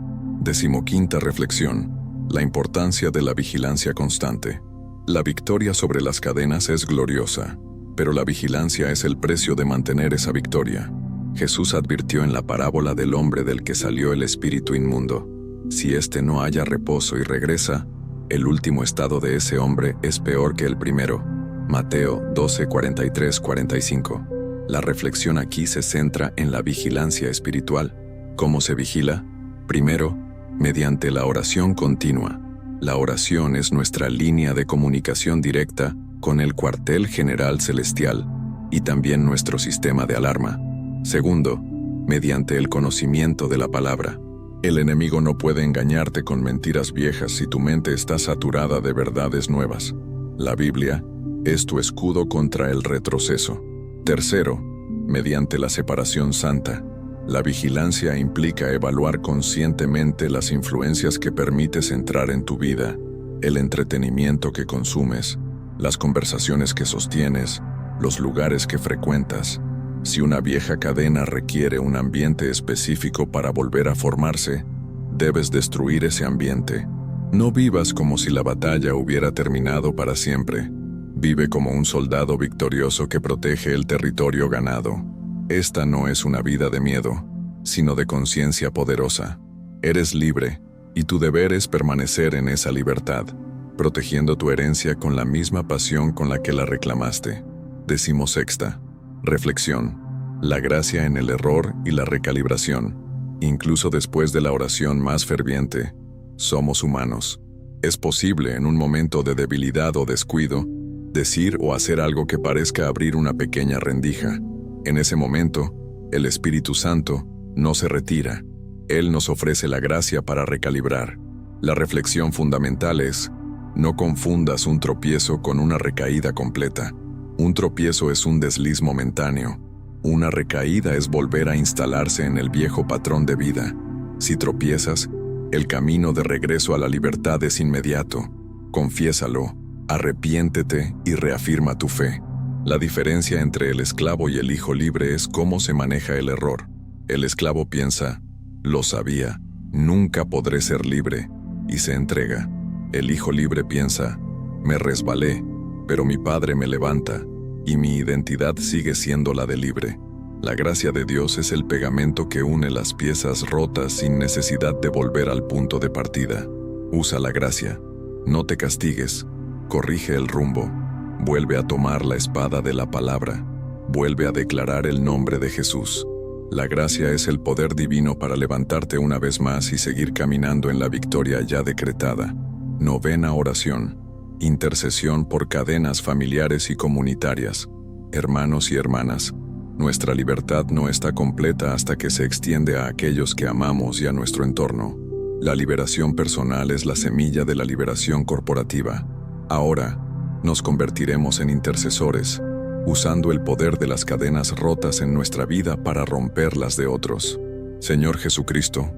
15ª reflexión. La importancia de la vigilancia constante. La victoria sobre las cadenas es gloriosa, pero la vigilancia es el precio de mantener esa victoria. Jesús advirtió en la parábola del hombre del que salió el espíritu inmundo. Si éste no halla reposo y regresa, el último estado de ese hombre es peor que el primero. Mateo 12:43-45. La reflexión aquí se centra en la vigilancia espiritual. ¿Cómo se vigila? Primero, mediante la oración continua. La oración es nuestra línea de comunicación directa con el cuartel general celestial y también nuestro sistema de alarma. Segundo, mediante el conocimiento de la palabra. El enemigo no puede engañarte con mentiras viejas si tu mente está saturada de verdades nuevas. La Biblia es tu escudo contra el retroceso. Tercero, mediante la separación santa. La vigilancia implica evaluar conscientemente las influencias que permites entrar en tu vida, el entretenimiento que consumes, las conversaciones que sostienes, los lugares que frecuentas. Si una vieja cadena requiere un ambiente específico para volver a formarse, debes destruir ese ambiente. No vivas como si la batalla hubiera terminado para siempre. Vive como un soldado victorioso que protege el territorio ganado. Esta no es una vida de miedo, sino de conciencia poderosa. Eres libre, y tu deber es permanecer en esa libertad, protegiendo tu herencia con la misma pasión con la que la reclamaste. 16ª. Reflexión. La gracia en el error y la recalibración. Incluso después de la oración más ferviente, somos humanos. Es posible en un momento de debilidad o descuido, decir o hacer algo que parezca abrir una pequeña rendija. En ese momento, El Espíritu Santo no se retira. Él nos ofrece la gracia para recalibrar. La reflexión fundamental es: no confundas un tropiezo con una recaída completa. Un tropiezo es un desliz momentáneo. Una recaída es volver a instalarse en el viejo patrón de vida. Si tropiezas, el camino de regreso a la libertad es inmediato. Confiésalo, arrepiéntete y reafirma tu fe. La diferencia entre el esclavo y el hijo libre es cómo se maneja el error. El esclavo piensa: lo sabía, nunca podré ser libre, y se entrega. El hijo libre piensa: me resbalé, pero mi Padre me levanta, y mi identidad sigue siendo la de libre. La gracia de Dios es el pegamento que une las piezas rotas sin necesidad de volver al punto de partida. Usa la gracia. No te castigues. Corrige el rumbo. Vuelve a tomar la espada de la palabra. Vuelve a declarar el nombre de Jesús. La gracia es el poder divino para levantarte una vez más y seguir caminando en la victoria ya decretada. Novena oración. Intercesión por cadenas familiares y comunitarias. Hermanos y hermanas, nuestra libertad no está completa hasta que se extiende a aquellos que amamos y a nuestro entorno. La liberación personal es la semilla de la liberación corporativa. Ahora, nos convertiremos en intercesores, usando el poder de las cadenas rotas en nuestra vida para romper las de otros. Señor Jesucristo,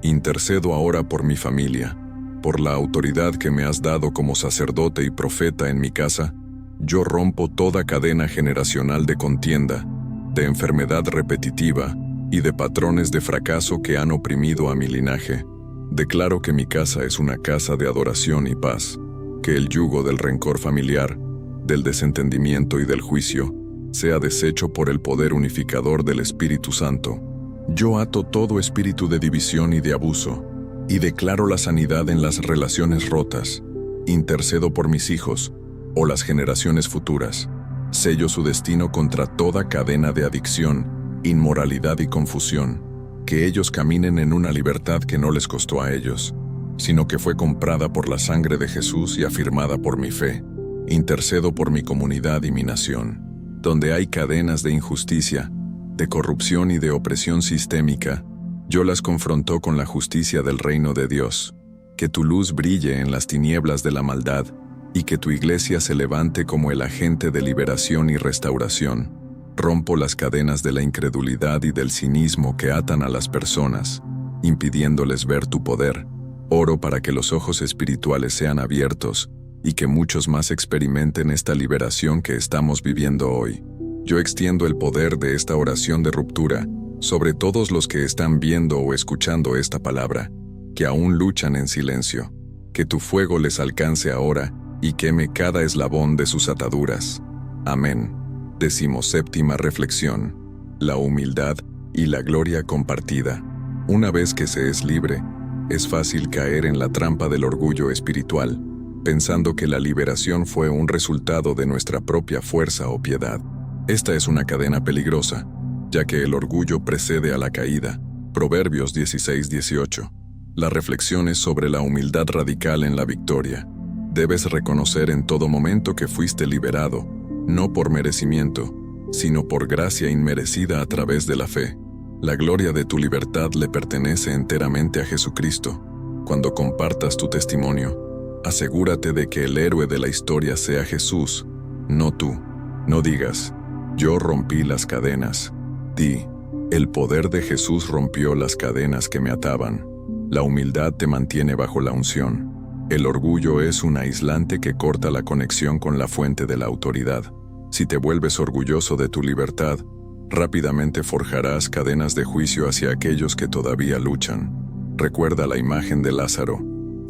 intercedo ahora por mi familia, por la autoridad que me has dado como sacerdote y profeta en mi casa. Yo rompo toda cadena generacional de contienda, de enfermedad repetitiva y de patrones de fracaso que han oprimido a mi linaje. Declaro que mi casa es una casa de adoración y paz, que el yugo del rencor familiar, del desentendimiento y del juicio sea deshecho por el poder unificador del Espíritu Santo. Yo ato todo espíritu de división y de abuso, y declaro la sanidad en las relaciones rotas. Intercedo por mis hijos o las generaciones futuras. Sello su destino contra toda cadena de adicción, inmoralidad y confusión. Que ellos caminen en una libertad que no les costó a ellos, sino que fue comprada por la sangre de Jesús y afirmada por mi fe. Intercedo por mi comunidad y mi nación, donde hay cadenas de injusticia, de corrupción y de opresión sistémica. Yo las confronto con la justicia del reino de Dios. Que tu luz brille en las tinieblas de la maldad, y que tu iglesia se levante como el agente de liberación y restauración. Rompo las cadenas de la incredulidad y del cinismo que atan a las personas, impidiéndoles ver tu poder. Oro para que los ojos espirituales sean abiertos y que muchos más experimenten esta liberación que estamos viviendo hoy. Yo extiendo el poder de esta oración de ruptura sobre todos los que están viendo o escuchando esta palabra, que aún luchan en silencio. Que tu fuego les alcance ahora y queme cada eslabón de sus ataduras. Amén. 17ª reflexión. La humildad y la gloria compartida. Una vez que se es libre, es fácil caer en la trampa del orgullo espiritual, pensando que la liberación fue un resultado de nuestra propia fuerza o piedad. Esta es una cadena peligrosa, ya que el orgullo precede a la caída. Proverbios 16:18. La reflexión es sobre la humildad radical en la victoria. Debes reconocer en todo momento que fuiste liberado, no por merecimiento, sino por gracia inmerecida a través de la fe. La gloria de tu libertad le pertenece enteramente a Jesucristo. Cuando compartas tu testimonio, asegúrate de que el héroe de la historia sea Jesús, no tú. No digas: yo rompí las cadenas. Di: el poder de Jesús rompió las cadenas que me ataban. La humildad te mantiene bajo la unción. El orgullo es un aislante que corta la conexión con la fuente de la autoridad. Si te vuelves orgulloso de tu libertad, rápidamente forjarás cadenas de juicio hacia aquellos que todavía luchan. Recuerda la imagen de Lázaro.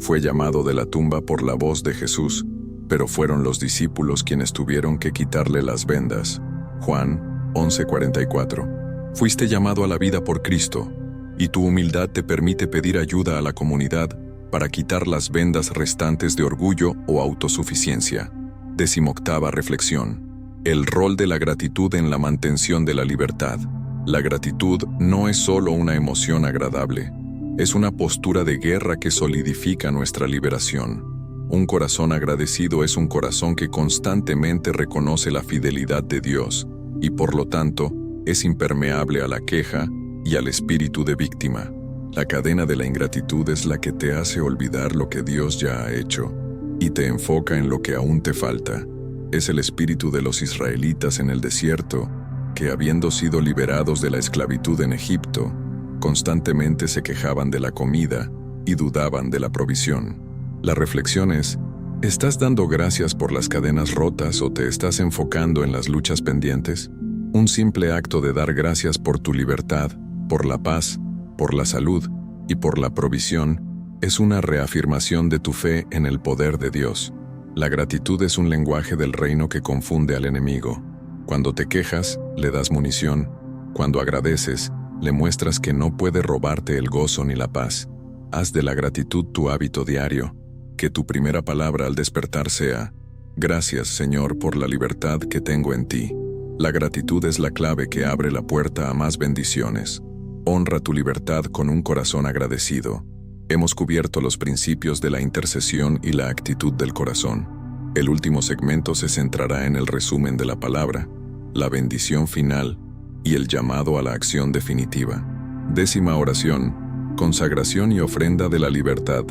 Fue llamado de la tumba por la voz de Jesús, pero fueron los discípulos quienes tuvieron que quitarle las vendas. Juan 11:44. Fuiste llamado a la vida por Cristo, y tu humildad te permite pedir ayuda a la comunidad para quitar las vendas restantes de orgullo o autosuficiencia. 18ª reflexión. El rol de la gratitud en la mantención de la libertad. La gratitud no es solo una emoción agradable, es una postura de guerra que solidifica nuestra liberación. Un corazón agradecido es un corazón que constantemente reconoce la fidelidad de Dios y por lo tanto es impermeable a la queja y al espíritu de víctima. La cadena de la ingratitud es la que te hace olvidar lo que Dios ya ha hecho y te enfoca en lo que aún te falta. Es el espíritu de los israelitas en el desierto, que habiendo sido liberados de la esclavitud en Egipto, constantemente se quejaban de la comida y dudaban de la provisión. La reflexión es: ¿estás dando gracias por las cadenas rotas o te estás enfocando en las luchas pendientes? Un simple acto de dar gracias por tu libertad, por la paz, por la salud y por la provisión es una reafirmación de tu fe en el poder de Dios. La gratitud es un lenguaje del reino que confunde al enemigo. Cuando te quejas, le das munición. Cuando agradeces, le muestras que no puede robarte el gozo ni la paz. Haz de la gratitud tu hábito diario. Que tu primera palabra al despertar sea: gracias, Señor, por la libertad que tengo en ti. La gratitud es la clave que abre la puerta a más bendiciones. Honra tu libertad con un corazón agradecido. Hemos cubierto los principios de la intercesión y la actitud del corazón. El último segmento se centrará en el resumen de la palabra, la bendición final y el llamado a la acción definitiva. 10ª oración: consagración y ofrenda de la libertad.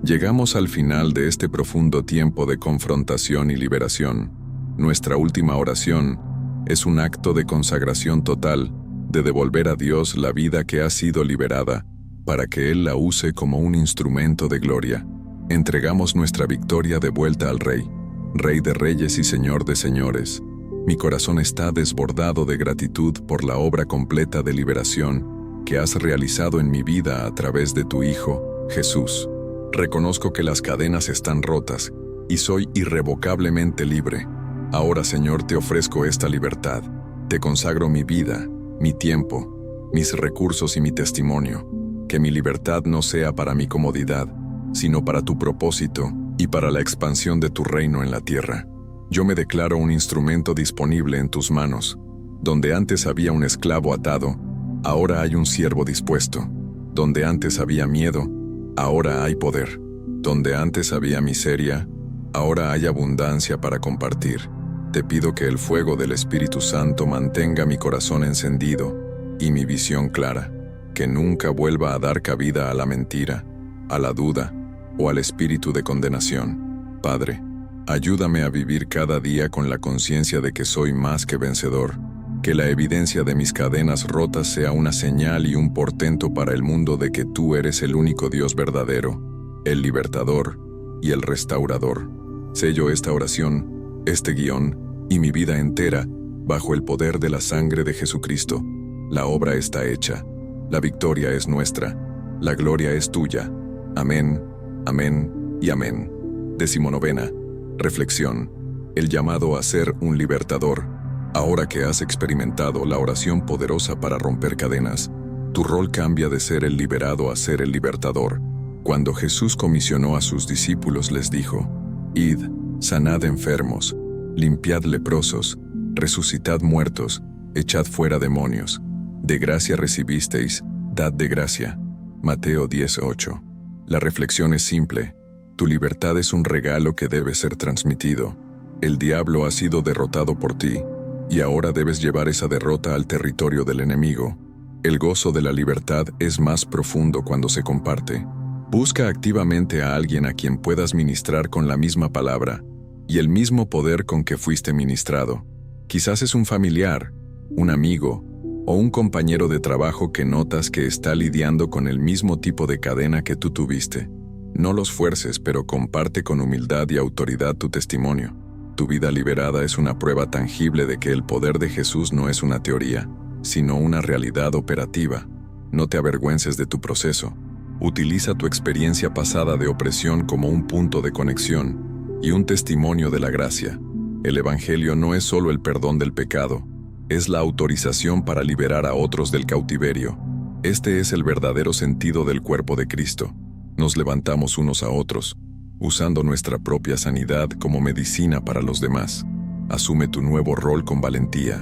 Llegamos al final de este profundo tiempo de confrontación y liberación. Nuestra última oración es un acto de consagración total, de devolver a Dios la vida que ha sido liberada, para que Él la use como un instrumento de gloria. Entregamos nuestra victoria de vuelta al Rey, Rey de reyes y Señor de señores. Mi corazón está desbordado de gratitud por la obra completa de liberación que has realizado en mi vida a través de tu Hijo, Jesús. Reconozco que las cadenas están rotas y soy irrevocablemente libre. Ahora, Señor, te ofrezco esta libertad. Te consagro mi vida, mi tiempo, mis recursos y mi testimonio. Que mi libertad no sea para mi comodidad, sino para tu propósito y para la expansión de tu reino en la tierra. Yo me declaro un instrumento disponible en tus manos. Donde antes había un esclavo atado, ahora hay un siervo dispuesto. Donde antes había miedo, ahora hay poder. Donde antes había miseria, ahora hay abundancia para compartir. Te pido que el fuego del Espíritu Santo mantenga mi corazón encendido y mi visión clara. Que nunca vuelva a dar cabida a la mentira, a la duda o al espíritu de condenación. Padre, ayúdame a vivir cada día con la conciencia de que soy más que vencedor. Que la evidencia de mis cadenas rotas sea una señal y un portento para el mundo de que tú eres el único Dios verdadero, el libertador y el restaurador. Sello esta oración, este guión y mi vida entera bajo el poder de la sangre de Jesucristo. La obra está hecha. La victoria es nuestra, la gloria es tuya. Amén, amén y amén. 19ª reflexión: el llamado a ser un libertador. Ahora que has experimentado la oración poderosa para romper cadenas, tu rol cambia de ser el liberado a ser el libertador. Cuando Jesús comisionó a sus discípulos les dijo: Id, sanad enfermos, limpiad leprosos, resucitad muertos, echad fuera demonios. De gracia recibisteis, dad de gracia. Mateo 10:8. La reflexión es simple. Tu libertad es un regalo que debe ser transmitido. El diablo ha sido derrotado por ti, y ahora debes llevar esa derrota al territorio del enemigo. El gozo de la libertad es más profundo cuando se comparte. Busca activamente a alguien a quien puedas ministrar con la misma palabra y el mismo poder con que fuiste ministrado. Quizás es un familiar, un amigo, o un compañero de trabajo que notas que está lidiando con el mismo tipo de cadena que tú tuviste. No los fuerces, pero comparte con humildad y autoridad tu testimonio. Tu vida liberada es una prueba tangible de que el poder de Jesús no es una teoría, sino una realidad operativa. No te avergüences de tu proceso. Utiliza tu experiencia pasada de opresión como un punto de conexión y un testimonio de la gracia. El Evangelio no es solo el perdón del pecado, es la autorización para liberar a otros del cautiverio. Este es el verdadero sentido del cuerpo de Cristo. Nos levantamos unos a otros, usando nuestra propia sanidad como medicina para los demás. Asume tu nuevo rol con valentía.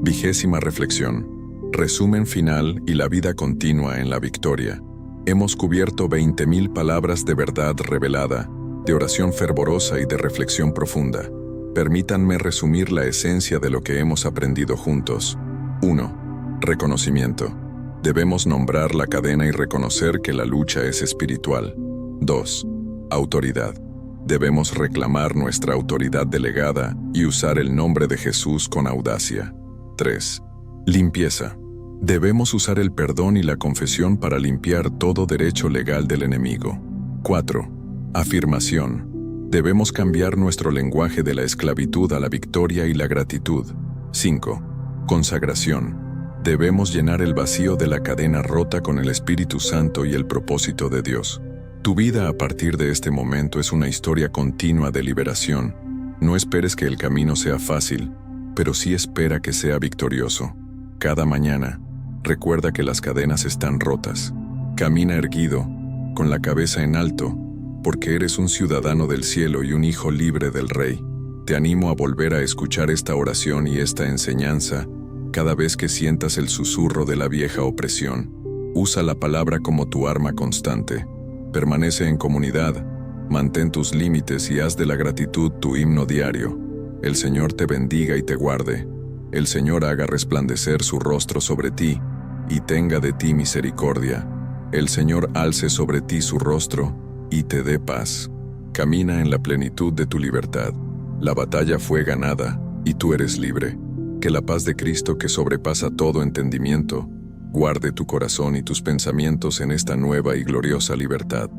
20ª reflexión. Resumen final y la vida continua en la victoria. Hemos cubierto 20.000 palabras de verdad revelada, de oración fervorosa y de reflexión profunda. Permítanme resumir la esencia de lo que hemos aprendido juntos. 1. Reconocimiento. Debemos nombrar la cadena y reconocer que la lucha es espiritual. 2. Autoridad. Debemos reclamar nuestra autoridad delegada y usar el nombre de Jesús con audacia. 3. Limpieza. Debemos usar el perdón y la confesión para limpiar todo derecho legal del enemigo. 4. Afirmación. Debemos cambiar nuestro lenguaje de la esclavitud a la victoria y la gratitud. 5. Consagración. Debemos llenar el vacío de la cadena rota con el Espíritu Santo y el propósito de Dios. Tu vida a partir de este momento es una historia continua de liberación. No esperes que el camino sea fácil, pero sí espera que sea victorioso. Cada mañana, recuerda que las cadenas están rotas. Camina erguido, con la cabeza en alto, porque eres un ciudadano del cielo y un hijo libre del Rey. Te animo a volver a escuchar esta oración y esta enseñanza cada vez que sientas el susurro de la vieja opresión. Usa la palabra como tu arma constante. Permanece en comunidad, mantén tus límites y haz de la gratitud tu himno diario. El Señor te bendiga y te guarde. El Señor haga resplandecer su rostro sobre ti y tenga de ti misericordia. El Señor alce sobre ti su rostro y te dé paz. Camina en la plenitud de tu libertad. La batalla fue ganada y tú eres libre. Que la paz de Cristo, que sobrepasa todo entendimiento, guarde tu corazón y tus pensamientos en esta nueva y gloriosa libertad.